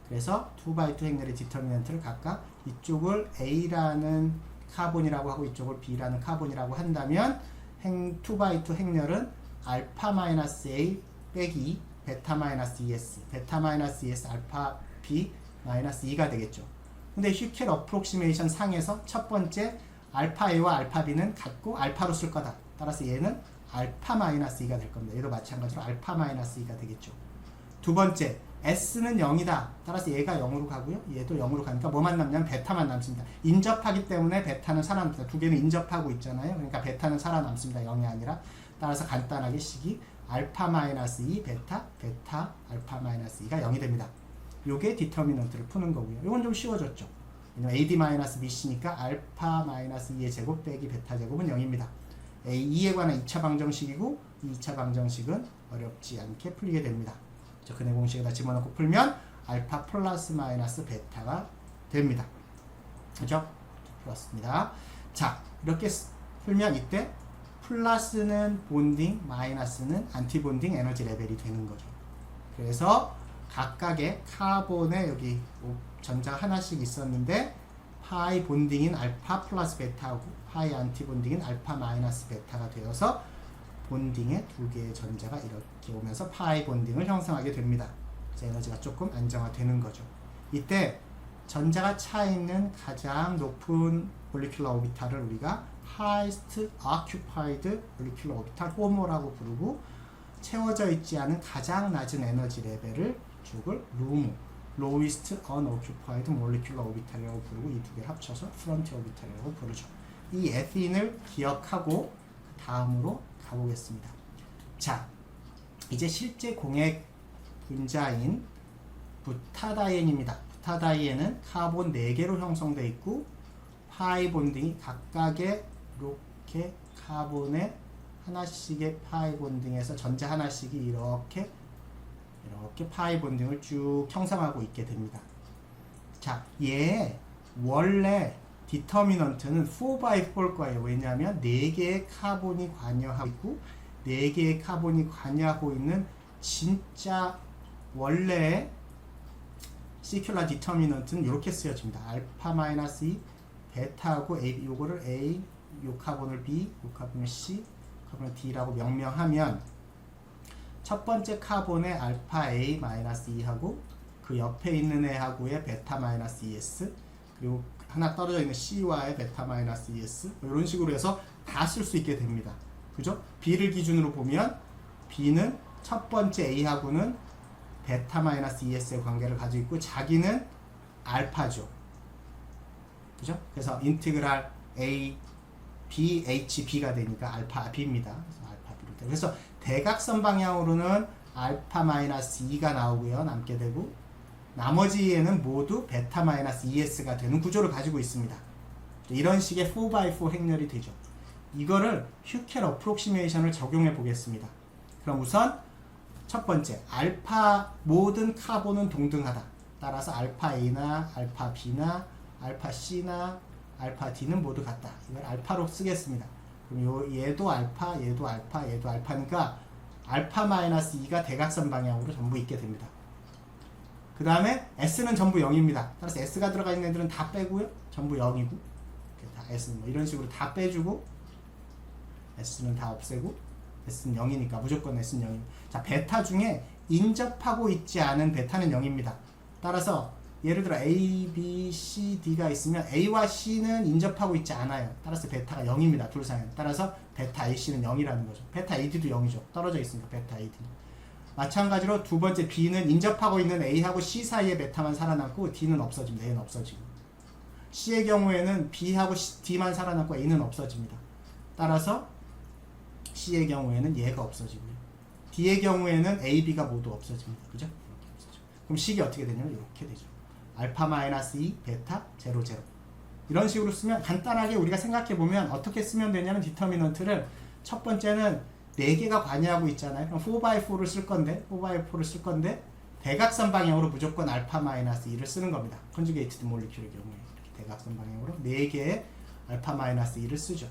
그래서 2x2 행렬의 디터미넌트를 각각 이쪽을 A라는 카본이라고 하고 이쪽을 B라는 카본이라고 한다면 2x2 행렬은 알파-A 빼기 베타-ES, 베타-ES 알파 B 마이너스 2가 되겠죠. 근데 휴켈 어프록시메이션 상에서 첫 번째 알파 A와 알파 B는 같고 알파로 쓸 거다. 따라서 얘는 알파-2가 될 겁니다. 얘도 마찬가지로 알파-2가 되겠죠. 두 번째 S는 0이다. 따라서 얘가 0으로 가고요. 얘도 0으로 가니까 뭐만 남냐면 베타만 남습니다. 인접하기 때문에 베타는 살아남습니다. 두 개는 인접하고 있잖아요. 그러니까 베타는 살아남습니다. 0이 아니라. 따라서 간단하게 식이 알파-2 베타 알파-2가 0이 됩니다. 요게 디터미넌트를 푸는 거고요. 요건 좀 쉬워졌죠. 왜냐면 AD-BC니까 알파-2의 제곱 빼기 베타 제곱은 0입니다. 2에 관한 2차 방정식이고 2차 방정식은 어렵지 않게 풀리게 됩니다. 근해 공식에다 집어넣고 풀면 알파 플러스 마이너스 베타가 됩니다. 그죠? 풀었습니다. 자, 이렇게 풀면 이때 플러스는 본딩, 마이너스는 안티본딩 에너지 레벨이 되는 거죠. 그래서 각각의 카본에 여기 전자 하나씩 있었는데 파이 본딩인 알파 플러스 베타하고 파이 안티 본딩인 알파 마이너스 베타가 되어서 본딩에 두 개의 전자가 이렇게 오면서 파이 본딩을 형성하게 됩니다. 그래서 에너지가 조금 안정화되는 거죠. 이때 전자가 차 있는 가장 높은 몰리큘러 오비탈을 우리가 highest occupied molecular orbital HOMO라고 부르고 채워져 있지 않은 가장 낮은 에너지 레벨을 쪽을 LUMO lowest unoccupied molecular orbital이라고 부르고 이 두 개를 합쳐서 frontier orbital이라고 부르죠. 이 에틴을 기억하고 다음으로 가보겠습니다. 자, 이제 실제 공액 분자인 부타다이엔입니다. 부타다이엔은 카본 4개로 형성되어 있고 파이 본딩이 각각의 이렇게 카본에 하나씩의 파이 본딩에서 전자 하나씩이 이렇게 파이 본딩을 쭉 형성하고 있게 됩니다. 자, 얘 원래 디터미넌트는 4x4일 거예요. 왜냐하면 4개의 카본이 관여하고 있고 4개의 카본이 관여하고 있는 진짜 원래의 시큘라 디터미넌트는 이렇게 쓰여집니다. 알파 마이너스 2 베타하고 A, 요거를 A, 요 카본을 B, 요 카본을 C, 카본을 D라고 명명하면 첫 번째 카본의 알파 A 마이너스 2하고 그 옆에 있는 애하고의 베타 마이너스 2S 그리고 하나 떨어져 있는 C와의 베타 마이너스 2S 이런 식으로 해서 다 쓸 수 있게 됩니다. 그죠? B를 기준으로 보면 B는 첫 번째 A하고는 베타 마이너스 2S의 관계를 가지고 있고 자기는 알파죠. 그죠? 그래서 인티그랄 A, B, H, B가 되니까 알파 B입니다. 그래서 알파 B로 되고 그래서 대각선 방향으로는 알파 마이너스 2가 나오고요. 남게 되고 나머지에는 모두 베타 마이너스 2S가 되는 구조를 가지고 있습니다. 이런 식의 4x4 행렬이 되죠. 이거를 휴켈 어프록시메이션을 적용해 보겠습니다. 그럼 우선 첫 번째, 알파 모든 카본은 동등하다. 따라서 알파 A나 알파 B나 알파 C나 알파 D는 모두 같다. 이걸 알파로 쓰겠습니다. 그럼 얘도 알파, 얘도 알파, 얘도 알파니까 알파 마이너스 2가 대각선 방향으로 전부 있게 됩니다. 그 다음에 S는 전부 0입니다. 따라서 S가 들어가 있는 애들은 다 빼고요. 전부 0이고 다 S는 뭐 이런 식으로 다 빼주고 S는 다 없애고 S는 0이니까 무조건 S는 0입니다. 자, 베타 중에 인접하고 있지 않은 베타는 0입니다. 따라서 예를 들어 A, B, C, D가 있으면 A와 C는 인접하고 있지 않아요. 따라서 베타가 0입니다. 둘 사이는. 따라서 베타 AC는 0이라는 거죠. 베타 AD도 0이죠. 떨어져 있으니까 베타 AD. 마찬가지로 두 번째 B는 인접하고 있는 A하고 C 사이에 베타만 살아남고 D는 없어집니다. A는 없어지고. C의 경우에는 B하고 D만 살아남고 A는 없어집니다. 따라서 C의 경우에는 얘가 없어지고요. D의 경우에는 A, B가 모두 없어집니다. 그죠? 이렇게 없어져. 그럼 식이 어떻게 되냐면 이렇게 되죠. 알파 마이너스 2, 베타, 0, 0. 이런 식으로 쓰면 간단하게 우리가 생각해보면 어떻게 쓰면 되냐면 디터미넌트를 첫 번째는 4개가 관여하고 있잖아요. 그럼 4x4를 쓸 건데 대각선 방향으로 무조건 알파 마이너스 2를 쓰는 겁니다. 컨주게이티드 몰리큘의 경우에 이렇게 대각선 방향으로 4개의 알파 마이너스 2를 쓰죠.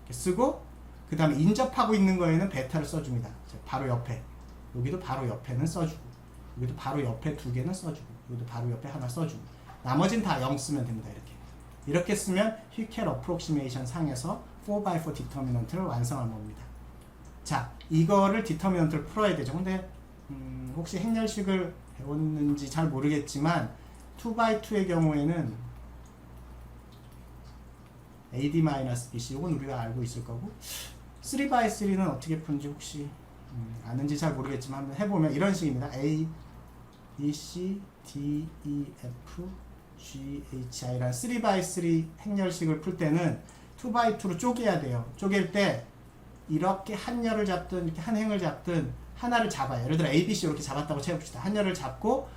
이렇게 쓰고 그 다음에 인접하고 있는 거에는 베타를 써줍니다. 바로 옆에 여기도 바로 옆에는 써주고 여기도 바로 옆에 2개는 써주고 여기도 바로 옆에 하나 써주고 나머지는 다 0 쓰면 됩니다. 이렇게 쓰면 휴켈 어프록시메이션 상에서 4x4 디터미넌트를 완성한 겁니다. 자, 이거를 디터미넌트를 풀어야 되죠. 근데 혹시 행렬식을 배웠는지 잘 모르겠지만 2x2의 경우에는 AD-BC 이건 우리가 알고 있을 거고 3x3는 어떻게 푸는지 혹시 아는지 잘 모르겠지만 한번 해보면 이런 식입니다. A, B, C, D, E, F, G, H, I라는 3x3 행렬식을 풀 때는 2x2로 쪼개야 돼요. 쪼갤 때 이렇게 한 열을 잡든 이렇게 한 행을 잡든 하나를 잡아요. 예를 들어 A, B, C 이렇게 잡았다고 쳐봅시다. 한 열을 잡고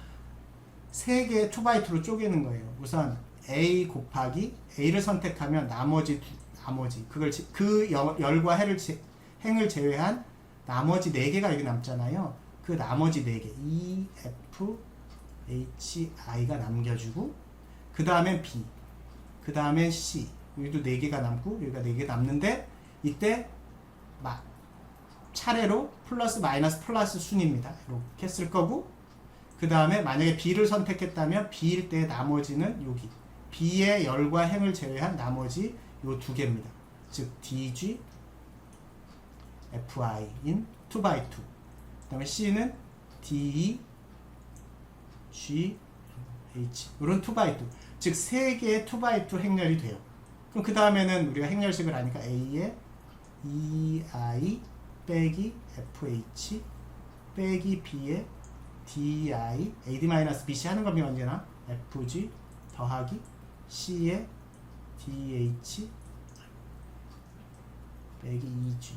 3개의 2x2로 쪼개는 거예요. 우선 A 곱하기 A를 선택하면 나머지 그걸 그 열과 행을 제외한 나머지 4개가 여기 남잖아요. 그 나머지 4개 E, F, H, I가 남겨주고 그 다음엔 B, 그 다음엔 C 여기도 4개가 남고 여기가 4개 남는데 이때 차례로 플러스 마이너스 플러스 순입니다. 이렇게 쓸 거고 그 다음에 만약에 B를 선택했다면 B일 때 나머지는 여기 B의 열과 행을 제외한 나머지 요 두 개입니다. 즉 DG FI인 2x2. 그 다음에 C는 DE GH 이런 2x2. 즉 세 개의 2x2 행렬이 돼요. 그럼 그 다음에는 우리가 행렬식을 하니까 A에 EI 빼기 FH 빼기 B에 DI AD-BC 하는 겁니다. 언제나 FG 더하기 C에 DH 빼기 EG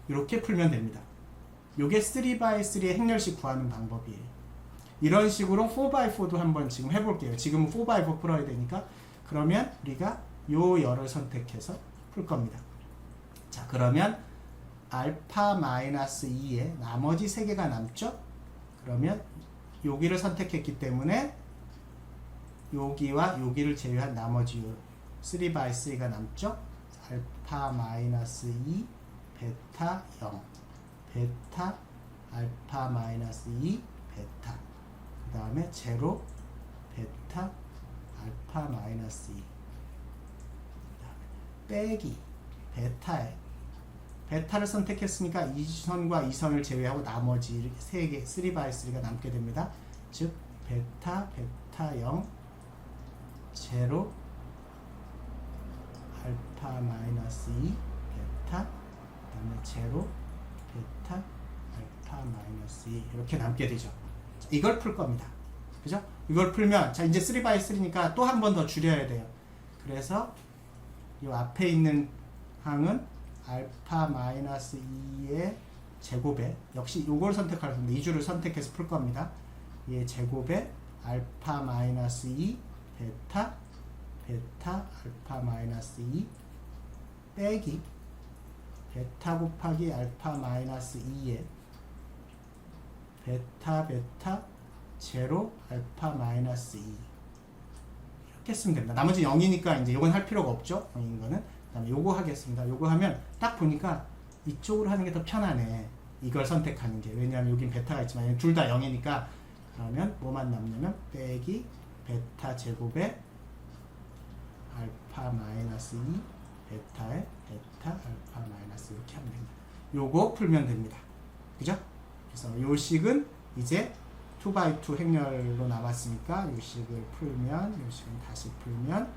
이렇게 풀면 됩니다. 요게 3x3의 행렬식 구하는 방법이에요. 이런 식으로 4x4도 한번 지금 해볼게요. 지금은 4x4 풀어야 되니까. 그러면 우리가 요 열을 선택해서 풀 겁니다. 자, 그러면 알파 마이너스 2에 나머지 3개가 남죠? 그러면 여기를 선택했기 때문에 여기와 여기를 제외한 나머지 3x3가 남죠? 알파 마이너스 2 베타 0 베타 알파 마이너스 2 베타 그 다음에 제로 베타 알파 마이너스 2 빼기 베타에 베타를 선택했으니까 이 선과 이 선을 제외하고 나머지 3개 3x3가 남게 됩니다. 즉 베타 0 제로 알파 마이너스 2 베타 그 다음에 제로 베타 알파 마이너스 2 이렇게 남게 되죠. 자, 이걸 풀 겁니다. 그죠? 이걸 풀면 자 이제 3x3니까 또 한 번 더 줄여야 돼요. 그래서 이 앞에 있는 항은 알파 마이너스 2의 제곱에 역시 요걸 선택할 텐데 이 줄을 선택해서 풀 겁니다. 얘 제곱에 알파 마이너스 2 베타 알파 마이너스 2 빼기 베타 곱하기 알파 마이너스 2에 베타 제로 알파 마이너스 2 이렇게 쓰면 됩니다. 나머지 0이니까 이제 요건 할 필요가 없죠. 0인 거는. 그 다음에 요거 하겠습니다. 요거 하면 딱 보니까 이쪽으로 하는 게 더 편하네. 이걸 선택하는 게. 왜냐하면 여긴 베타가 있지만 둘 다 0이니까 그러면 뭐만 남냐면 빼기 베타 제곱에 알파 마이너스 2 베타에 베타 알파 마이너스 이렇게 하면 됩니다. 요거 풀면 됩니다. 그죠? 그래서 요 식은 이제 2x2 행렬로 나왔으니까 요 식을 풀면 요 식은 다시 풀면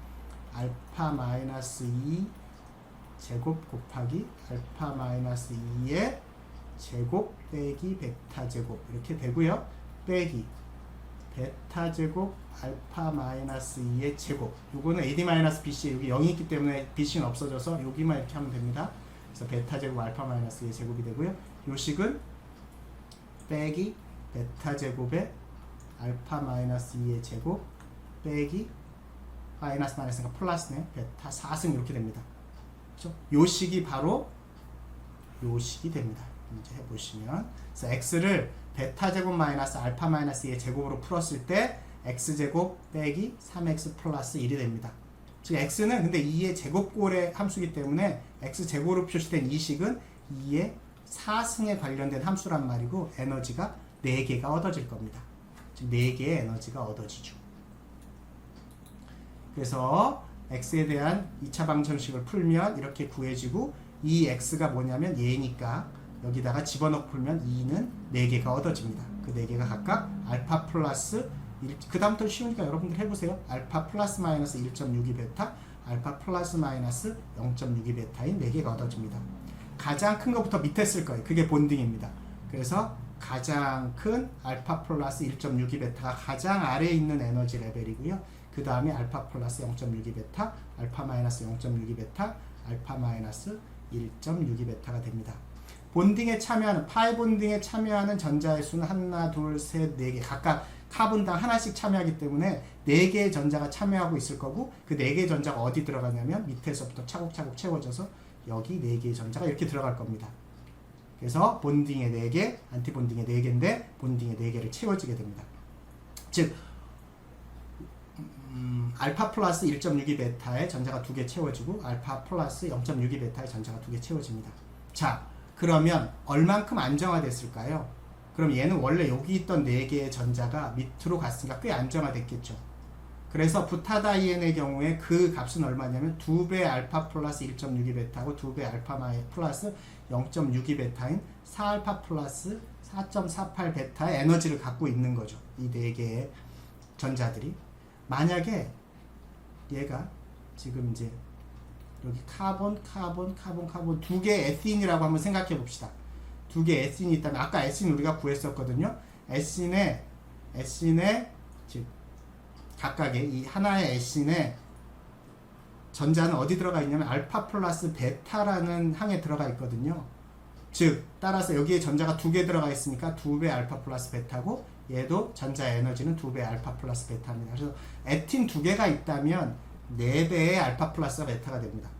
알파 마이너스 2 제곱 곱하기 알파 마이너스 2의 제곱 빼기 베타 제곱 이렇게 되고요. 빼기 베타 제곱 알파 마이너스 2의 제곱 요거는 AD-BC 여기 0이 있기 때문에 BC는 없어져서 여기만 이렇게 하면 됩니다. 그래서 베타 제곱 알파 마이너스 2의 제곱이 되고요. 요 식은 빼기 베타 제곱에 알파 마이너스 2의 제곱 빼기 마이너스니까 플러스네 베타 4승 이렇게 됩니다. 그렇죠? 요 식이 바로 요 식이 됩니다. 이제 해보시면 그래서 x를 베타 제곱 마이너스 알파 마이너스 2의 제곱으로 풀었을 때 x제곱 빼기 3x 플러스 1이 됩니다. 즉 x는 근데 2의 제곱꼴의 함수이기 때문에 x제곱으로 표시된 이 식은 2의 4승에 관련된 함수란 말이고 에너지가 4개가 얻어질 겁니다. 즉 4개의 에너지가 얻어지죠. 그래서 x에 대한 2차 방정식을 풀면 이렇게 구해지고 이 x가 뭐냐면 얘니까 여기다가 집어넣고 풀면 2는 4개가 얻어집니다. 그 4개가 각각 알파 플러스 그 다음부터 쉬우니까 여러분들 해보세요. 알파 플러스 마이너스 1.62 베타 알파 플러스 마이너스 0.62 베타인 4개가 얻어집니다. 가장 큰 것부터 밑에 쓸 거예요. 그게 본딩입니다. 그래서 가장 큰 알파 플러스 1.62 베타가 가장 아래에 있는 에너지 레벨이고요. 그 다음에 알파 플러스 0.62 베타, 알파 마이너스 0.62 베타, 알파 마이너스 1.62 베타가 됩니다. 본딩에 참여하는, 파이 본딩에 참여하는 전자의 수는 하나, 둘, 셋, 4개 각각 카본당 하나씩 참여하기 때문에 4개의 전자가 참여하고 있을 거고 그 4개의 전자가 어디 들어가냐면 밑에서부터 차곡차곡 채워져서 여기 4개의 전자가 이렇게 들어갈 겁니다. 그래서 본딩의 4개, 안티본딩의 4개인데 본딩의 4개를 채워지게 됩니다. 즉 알파 플러스 1.62 베타의 전자가 2개 채워지고 알파 플러스 0.62 베타의 전자가 2개 채워집니다. 자, 그러면 얼만큼 안정화됐을까요? 그럼 얘는 원래 여기 있던 4개의 전자가 밑으로 갔으니까 꽤 안정화됐겠죠. 그래서 부타다이엔의 경우에 그 값은 얼마냐면 2배 알파 플러스 1.62 베타고 2배 알파 플러스 0.62 베타인 4알파 플러스 4.48 베타의 에너지를 갖고 있는 거죠. 이 4개의 전자들이. 만약에 얘가 지금 이제 여기 카본 2개의 에스인이라고 한번 생각해 봅시다. 2개의 에스인이 있다면 아까 에스인 우리가 구했었거든요. 에스인의 즉 각각의 이 하나의 에스인의 전자는 어디 들어가 있냐면 알파 플러스 베타라는 항에 들어가 있거든요. 즉 따라서 여기에 전자가 2개 들어가 있으니까 2배 알파 플러스 베타고 얘도 전자 에너지는 2배 알파 플러스 베타입니다. 그래서 에틴 2개가 있다면 4배의 알파 플러스 베타가 됩니다.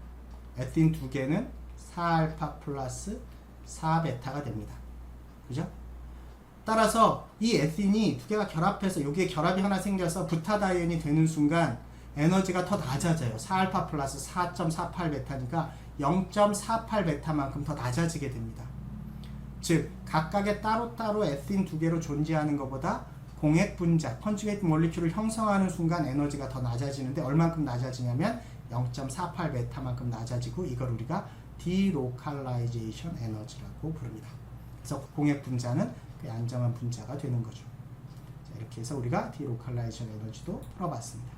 에틴 2개는 4알파 플러스 4베타가 됩니다. 그죠? 따라서 이 에틴이 2개가 결합해서 여기에 결합이 하나 생겨서 부타다이엔이 되는 순간 에너지가 더 낮아져요. 4알파 플러스 4.48 베타니까 0.48 베타만큼 더 낮아지게 됩니다. 즉 각각의 따로따로 에틴 2개로 존재하는 것보다 공액 분자, 컨주게이트 몰리큘을 형성하는 순간 에너지가 더 낮아지는데 얼만큼 낮아지냐면 0.48 베타만큼 낮아지고 이걸 우리가 디로칼라이제이션 에너지라고 부릅니다. 그래서 공액 분자는 그 안정한 분자가 되는 거죠. 자, 이렇게 해서 우리가 디로칼라이제이션 에너지도 풀어봤습니다.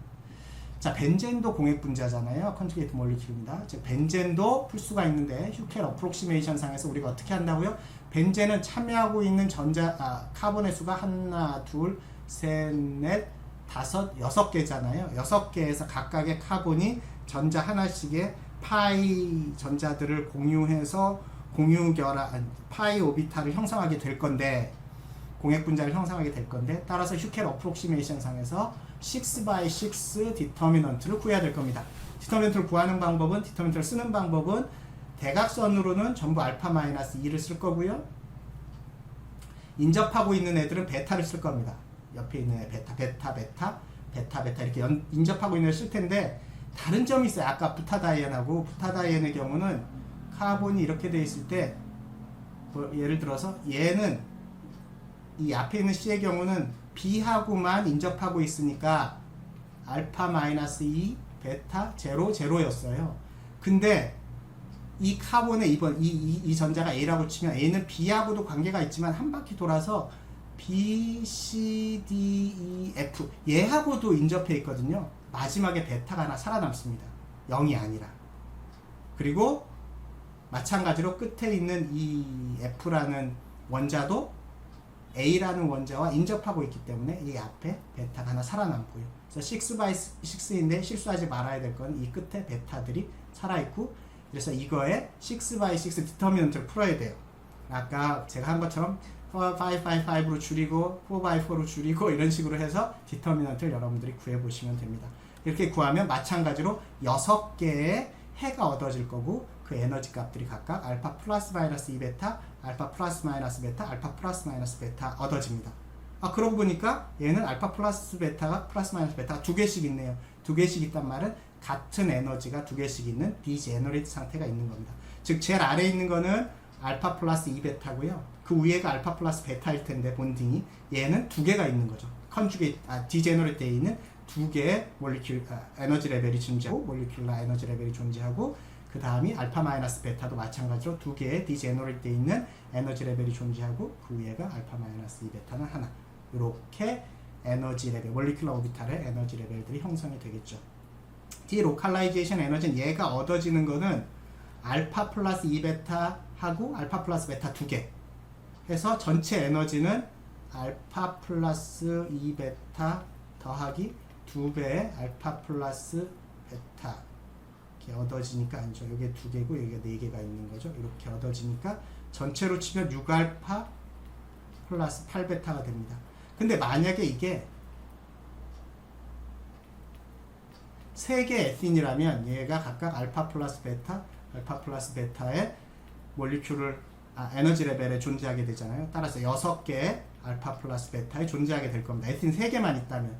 자, 벤젠도 공액 분자잖아요. 컨주게이트 몰리큘입니다. 즉 벤젠도 풀 수가 있는데 휴켈 어프록시메이션 상에서 우리가 어떻게 한다고요? 벤젠은 참여하고 있는 카본의 수가 하나, 둘, 셋, 넷, 다섯, 6개잖아요. 6개에서 각각의 카본이 전자 하나씩의 파이 전자들을 공유해서 파이 오비탈을 형성하게 될 건데 공액 분자를 형성하게 될 건데 따라서 휴켈 어프록시메이션 상에서 6x6 디터미넌트를 구해야 될 겁니다. 디터미넌트를 구하는 방법은 디터미넌트를 쓰는 방법은 대각선으로는 전부 알파 마이너스 2를 쓸 거고요. 인접하고 있는 애들은 베타를 쓸 겁니다. 옆에 있는 애 베타 이렇게 인접하고 있는 애를 쓸 텐데 다른 점이 있어요. 아까 부타다이엔하고 부타다이엔의 경우는 카본이 이렇게 되어 있을 때 예를 들어서 얘는 이 앞에 있는 C의 경우는 B하고만 인접하고 있으니까 알파 마이너스 2 베타 제로 제로였어요. 근데 이 카본의 이 전자가 A라고 치면 A는 B하고도 관계가 있지만 한 바퀴 돌아서 B, C, D, E, F 얘하고도 인접해 있거든요. 마지막에 베타가 하나 살아남습니다. 0이 아니라. 그리고 마찬가지로 끝에 있는 이 F라는 원자도 A라는 원자와 인접하고 있기 때문에 이 앞에 베타가 하나 살아남고요. 그래서 6x6인데 실수하지 말아야 될 건 이 끝에 베타들이 살아있고 그래서 이거에 6x6 디터미넌트를 풀어야 돼요. 아까 제가 한 것처럼 555로 줄이고 4x4로 줄이고 이런 식으로 해서 디터미넌트를 여러분들이 구해보시면 됩니다. 이렇게 구하면 마찬가지로 6개의 해가 얻어질 거고 그 에너지 값들이 각각 알파 플러스 마이너스 2베타, 알파 플러스 마이너스 베타, 알파 플러스 마이너스 베타 얻어집니다. 그러고 보니까 얘는 알파 플러스 베타가 플러스 마이너스 베타가 2개씩 있네요. 2개씩 있단 말은 같은 에너지가 2개씩 있는 디제너레이트 상태가 있는 겁니다. 즉 제일 아래에 있는 거는 알파 플러스 2베타고요. 그 위에가 알파 플러스 베타일 텐데 본딩이 얘는 2개가 있는 거죠. 디제너레이트 되어 있는 2개의 몰리큘 에너지 레벨이 존재하고 몰리큘라 에너지 레벨이 존재하고 그 다음이 알파 마이너스 베타도 마찬가지로 2개의 디제너레이트 되어 있는 에너지 레벨이 존재하고 그 위에가 알파 마이너스 2베타는 하나. 이렇게 에너지 레벨, 몰리큘라 오비탈의 에너지 레벨들이 형성이 되겠죠. 디로칼라이제이션 에너지는 얘가 얻어지는 거는 알파 플러스 2베타 하고 알파 플러스 베타 2개 해서 전체 에너지는 알파 플러스 2베타 더하기 2배의 알파 플러스 베타 이렇게 얻어지니까 아니죠. 여기에 2개고 여기에 4개가 있는 거죠. 이렇게 얻어지니까 전체로 치면 6알파 플러스 8베타가 됩니다. 근데 만약에 이게 3개 에틴이라면 얘가 각각 알파 플러스 베타의 몰리큘을 에너지 레벨에 존재하게 되잖아요. 따라서 6개의 알파 플러스 베타에 존재하게 될 겁니다. 에틴 3개만 있다면.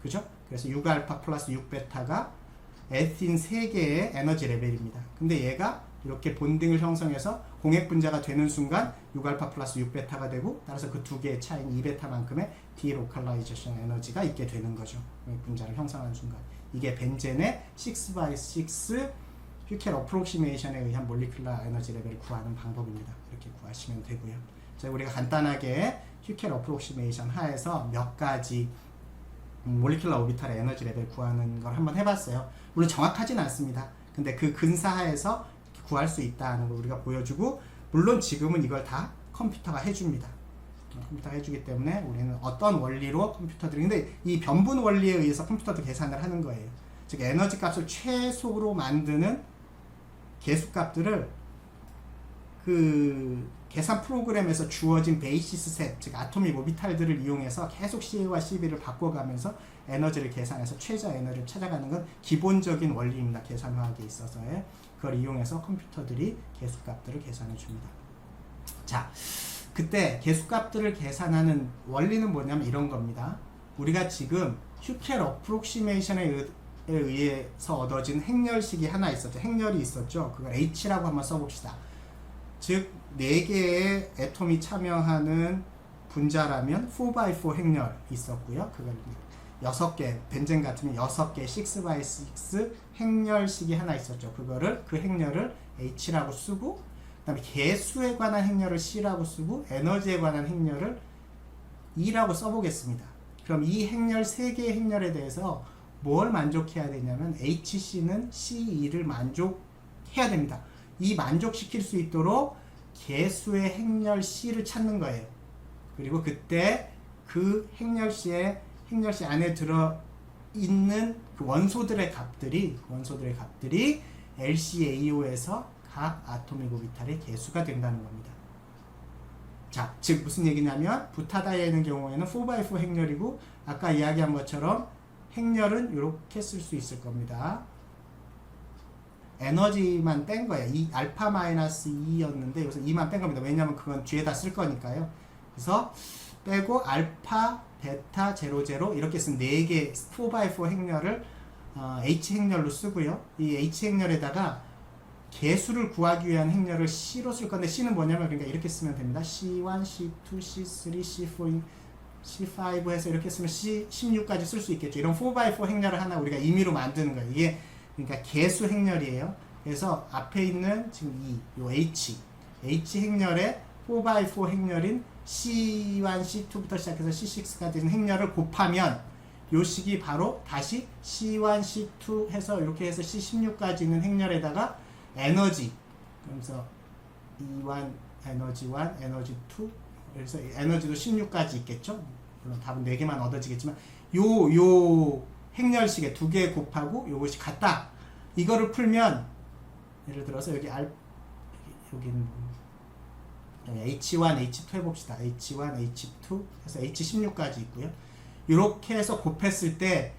그죠? 그래서 6알파 플러스 6베타가 에틴 3개의 에너지 레벨입니다. 근데 얘가 이렇게 본딩을 형성해서 공액 분자가 되는 순간 6알파 플러스 6베타가 되고, 따라서 그 두 개의 차이인 2베타만큼의 디로컬라이제이션 에너지가 있게 되는 거죠. 공액 분자를 형성하는 순간. 이게 벤젠의 6x6 휴켈 어프록시메이션에 의한 몰리큘러 에너지 레벨을 구하는 방법입니다. 이렇게 구하시면 되고요. 자, 우리가 간단하게 휴켈 어프록시메이션 하에서 몇 가지 몰리큘러 오비탈의 에너지 레벨 구하는 걸 한번 해봤어요. 물론 정확하진 않습니다. 근데 그 근사하에서 구할 수 있다는 걸 우리가 보여주고, 물론 지금은 이걸 다 컴퓨터가 해줍니다. 컴퓨터가 해주기 때문에 우리는 어떤 원리로 컴퓨터들이, 근데 이 변분 원리에 의해서 컴퓨터도 계산을 하는 거예요. 즉 에너지 값을 최소로 만드는 계수값들을 그 계산 프로그램에서 주어진 베이시스 셋, 즉 아토믹 오비탈들을 이용해서 계속 CA와 CB를 바꿔가면서 에너지를 계산해서 최저 에너지를 찾아가는 건 기본적인 원리입니다. 계산화학에 있어서의. 그걸 이용해서 컴퓨터들이 계수값들을 계산해 줍니다. 자, 그때 계수값들을 계산하는 원리는 뭐냐면 이런 겁니다. 우리가 지금 휴켈 어프록시메이션에 의해서 얻어진 행렬식이 하나 있었죠. 행렬이 있었죠. 그걸 H라고 한번 써봅시다. 즉 4개의 애톰이 참여하는 분자라면 4x4 행렬이 있었고요. 그걸 6개, 벤젠 같으면 6개 6x6 행렬식이 하나 있었죠. 그 행렬을 H라고 쓰고, 그 다음에 개수에 관한 행렬을 C라고 쓰고, 에너지에 관한 행렬을 E라고 써보겠습니다. 그럼 이 행렬 3개의 행렬에 대해서 뭘 만족해야 되냐면 HC는 CE를 만족해야 됩니다. 이 만족시킬 수 있도록 개수의 행렬 C를 찾는 거예요. 그리고 그때 그 행렬 C 안에 들어있는 그 원소들의 값들이 LCAO에서 각 아토믹 오비탈의 개수가 된다는 겁니다. 자, 즉 무슨 얘기냐면 부타다이아의 경우에는 4x4 행렬이고, 아까 이야기한 것처럼 행렬은 이렇게 쓸 수 있을 겁니다. 에너지만 뺀 거예요. 이 알파 마이너스 2였는데 여기서 2만 뺀 겁니다. 왜냐하면 그건 뒤에다 쓸 거니까요. 그래서 빼고 알파, 베타, 00 이렇게 쓴 4개 4x4 행렬을 H 행렬로 쓰고요. 이 H 행렬에다가 개수를 구하기 위한 행렬을 C로 쓸 건데, C는 뭐냐면 그러니까 이렇게 쓰면 됩니다. C1, C2, C3, C4, C5 해서 이렇게 쓰면 C16까지 쓸 수 있겠죠. 이런 4x4 행렬을 하나 우리가 임의로 만드는 거예요. 이게 그러니까 개수 행렬이에요. 그래서 앞에 있는 지금 요 H 행렬에 4x4 행렬인 C1, C2부터 시작해서 C6까지 있는 행렬을 곱하면 요 식이 바로 다시 C1, C2 해서 이렇게 해서 C16까지 있는 행렬에다가 에너지, 그래서 E1, 에너지 1, 에너지 2, 그래서 에너지도 16까지 있겠죠. 물론 답은 4개만 얻어지겠지만 요 행렬식에 2개 곱하고 요것이 같다. 이거를 풀면 예를 들어서 여기는 H1, H2 해봅시다. H1, H2 해서 H16까지 있고요. 이렇게 해서 곱했을 때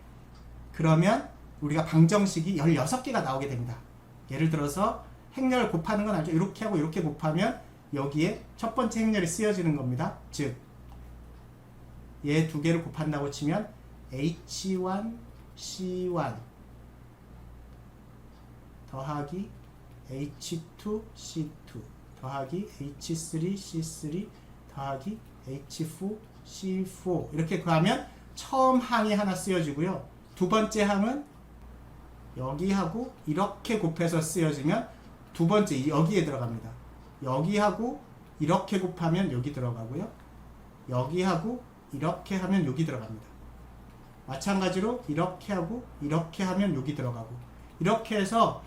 그러면 우리가 방정식이 16개가 나오게 됩니다. 예를 들어서 행렬 곱하는 건 알죠? 이렇게 하고 이렇게 곱하면 여기에 첫 번째 행렬이 쓰여지는 겁니다. 즉 얘 2개를 곱한다고 치면 H1, C1 더하기 H2, C2 더하기 H3, C3 더하기 H4, C4 이렇게 구하면 처음 항이 하나 쓰여지고요. 두 번째 항은 여기하고 이렇게 곱해서 쓰여지면 두 번째 여기에 들어갑니다. 여기하고 이렇게 곱하면 여기 들어가고요. 여기하고 이렇게 하면 여기 들어갑니다. 마찬가지로 이렇게 하고 이렇게 하면 여기 들어가고, 이렇게 해서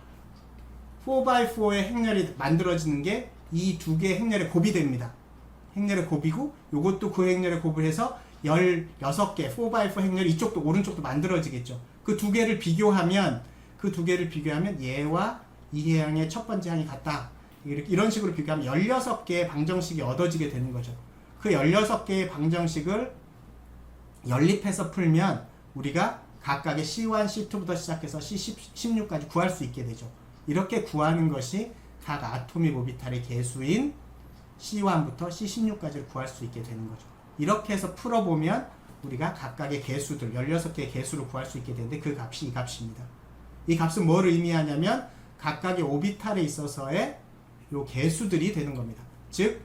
4x4의 행렬이 만들어지는 게 이 2개의 행렬의 곱이 됩니다. 행렬의 곱이고 요것도 그 행렬의 곱을 해서 16개 4x4 행렬 이쪽도 오른쪽도 만들어지겠죠. 그 두 개를 비교하면 얘와 이 항의 첫 번째 항이 같다. 이런 식으로 비교하면 16개의 방정식이 얻어지게 되는 거죠. 그 16개의 방정식을 연립해서 풀면 우리가 각각의 C1, C2부터 시작해서 C16까지 구할 수 있게 되죠. 이렇게 구하는 것이 각 아토믹 오비탈의 개수인 C1부터 C16까지를 구할 수 있게 되는 거죠. 이렇게 해서 풀어보면 우리가 각각의 개수들, 16개의 개수를 구할 수 있게 되는데 그 값이 이 값입니다. 이 값은 뭘 의미하냐면 각각의 오비탈에 있어서의 요 개수들이 되는 겁니다. 즉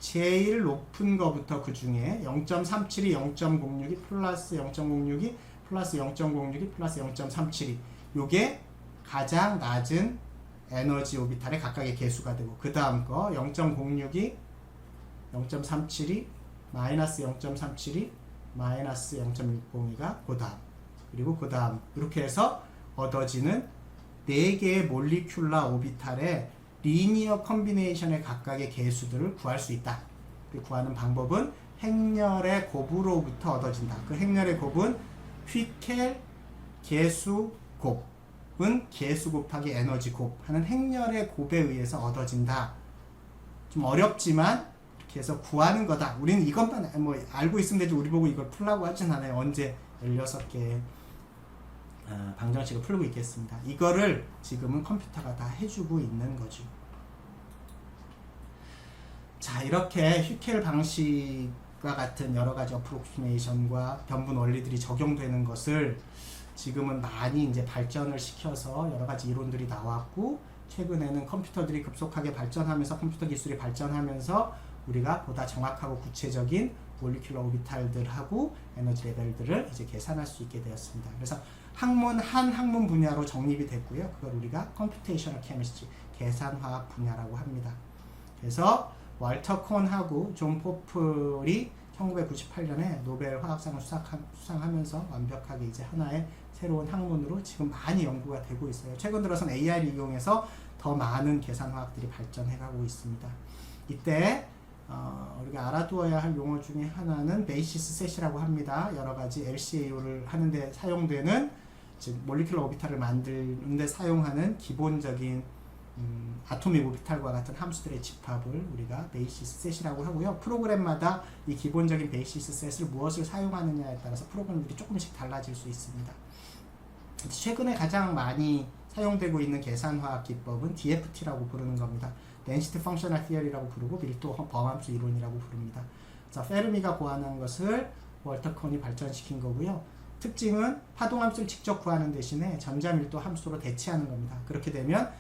제일 높은 거부터 그 중에 0.372, 0.062, 플러스 0.062, 플러스 0.062, 플러스 0.372 요게 가장 낮은 에너지 오비탈의 각각의 개수가 되고 그 다음 거 0.062, 0.372, 마이너스 0.372, 마이너스 0.602가 그 다음 그리고 그 다음 이렇게 해서 얻어지는 4개의 몰리큘라 오비탈의 리니어 컨비네이션의 각각의 개수들을 구할 수 있다. 그 구하는 방법은 행렬의 곱으로부터 얻어진다. 그 행렬의 곱은 휘켈 개수 곱은 개수 곱하기 에너지 곱 하는 행렬의 곱에 의해서 얻어진다. 좀 어렵지만 이렇게 해서 구하는 거다. 우리는 이것만 뭐 알고 있으면 되지 우리 보고 이걸 풀라고 하진 않아요. 언제 16개 방정식을 풀고 있겠습니다. 이거를 지금은 컴퓨터가 다 해주고 있는 거죠. 자, 이렇게 휘켈 방식과 같은 여러 가지 어프로크시메이션과 변분 원리들이 적용되는 것을 지금은 많이 이제 발전을 시켜서 여러 가지 이론들이 나왔고 최근에는 컴퓨터들이 급속하게 발전하면서 컴퓨터 기술이 발전하면서 우리가 보다 정확하고 구체적인 몰리큘러 오비탈들하고 에너지 레벨들을 이제 계산할 수 있게 되었습니다. 그래서 한 학문 분야로 정립이 됐고요. 그걸 우리가 컴퓨테이셔널 케미스트리, 계산화학 분야라고 합니다. 그래서 월터 콘하고 존 포플이 1998년에 노벨 화학상을 수상하면서 완벽하게 이제 하나의 새로운 학문으로 지금 많이 연구가 되고 있어요. 최근 들어서는 AI를 이용해서 더 많은 계산화학들이 발전해가고 있습니다. 이때 우리가 알아두어야 할 용어 중에 하나는 베이시스 셋이라고 합니다. 여러 가지 LCAO를 하는데 사용되는 즉 몰리큘러 오비탈을 만드는데 사용하는 기본적인 아토믹 오비탈과 같은 함수들의 집합을 우리가 베이시스 셋이라고 하고요. 프로그램마다 이 기본적인 베이시스 셋을 무엇을 사용하느냐에 따라서 프로그램들이 조금씩 달라질 수 있습니다. 최근에 가장 많이 사용되고 있는 계산화학 기법은 DFT라고 부르는 겁니다. Density Functional Theory라고 부르고 밀도 범함수 이론이라고 부릅니다. 자, 페르미가 고안한 것을 월터 콘이 발전시킨 거고요. 특징은 파동함수를 직접 구하는 대신에 전자밀도 함수로 대체하는 겁니다. 그렇게 되면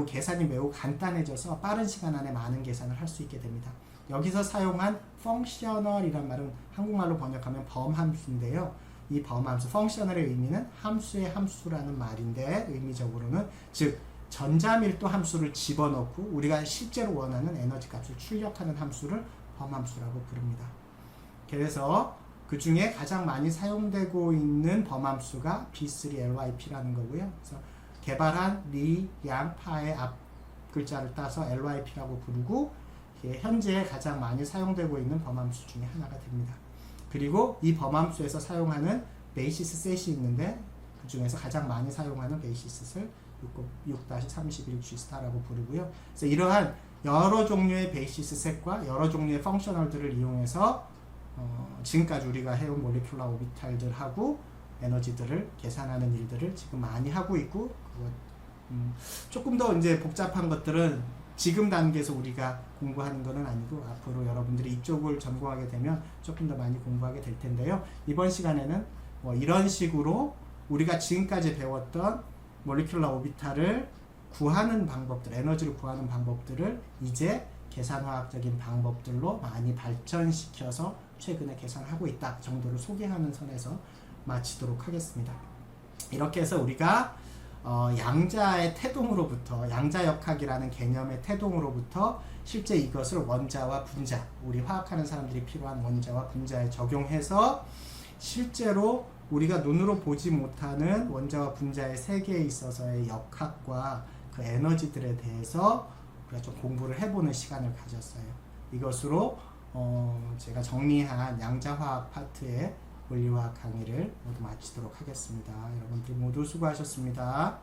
계산이 매우 간단해져서 빠른 시간 안에 많은 계산을 할 수 있게 됩니다. 여기서 사용한 functional이란 말은 한국말로 번역하면 범함수인데요. 이 범함수, functional의 의미는 함수의 함수라는 말인데 의미적으로는 즉 전자밀도 함수를 집어넣고 우리가 실제로 원하는 에너지 값을 출력하는 함수를 범함수라고 부릅니다. 그래서 그 중에 가장 많이 사용되고 있는 범함수가 B3LYP라는 거고요. 그래서 개발한 리, 양, 파의 앞 글자를 따서 LYP라고 부르고 현재 가장 많이 사용되고 있는 범함수 중에 하나가 됩니다. 그리고 이 범함수에서 사용하는 베이시스 셋이 있는데 그 중에서 가장 많이 사용하는 베이시스 셋을 6-31G라고 부르고요. 그래서 이러한 여러 종류의 베이시스 셋과 여러 종류의 펑셔널들을 이용해서 지금까지 우리가 해온 몰리큘러 오비탈들하고 에너지들을 계산하는 일들을 지금 많이 하고 있고 조금 더 이제 복잡한 것들은 지금 단계에서 우리가 공부하는 것은 아니고 앞으로 여러분들이 이쪽을 전공하게 되면 조금 더 많이 공부하게 될 텐데요. 이번 시간에는 뭐 이런 식으로 우리가 지금까지 배웠던 몰리큘러 오비탈을 구하는 방법들, 에너지를 구하는 방법들을 이제 계산화학적인 방법들로 많이 발전시켜서 최근에 계산하고 있다 정도를 소개하는 선에서 마치도록 하겠습니다. 이렇게 해서 우리가 양자의 태동으로부터 양자역학이라는 개념의 태동으로부터 실제 이것을 원자와 분자, 우리 화학하는 사람들이 필요한 원자와 분자에 적용해서 실제로 우리가 눈으로 보지 못하는 원자와 분자의 세계에 있어서의 역학과 그 에너지들에 대해서 우리가 좀 공부를 해보는 시간을 가졌어요. 이것으로 제가 정리한 양자화학 파트의 물리화학 강의를 모두 마치도록 하겠습니다. 여러분들 모두 수고하셨습니다.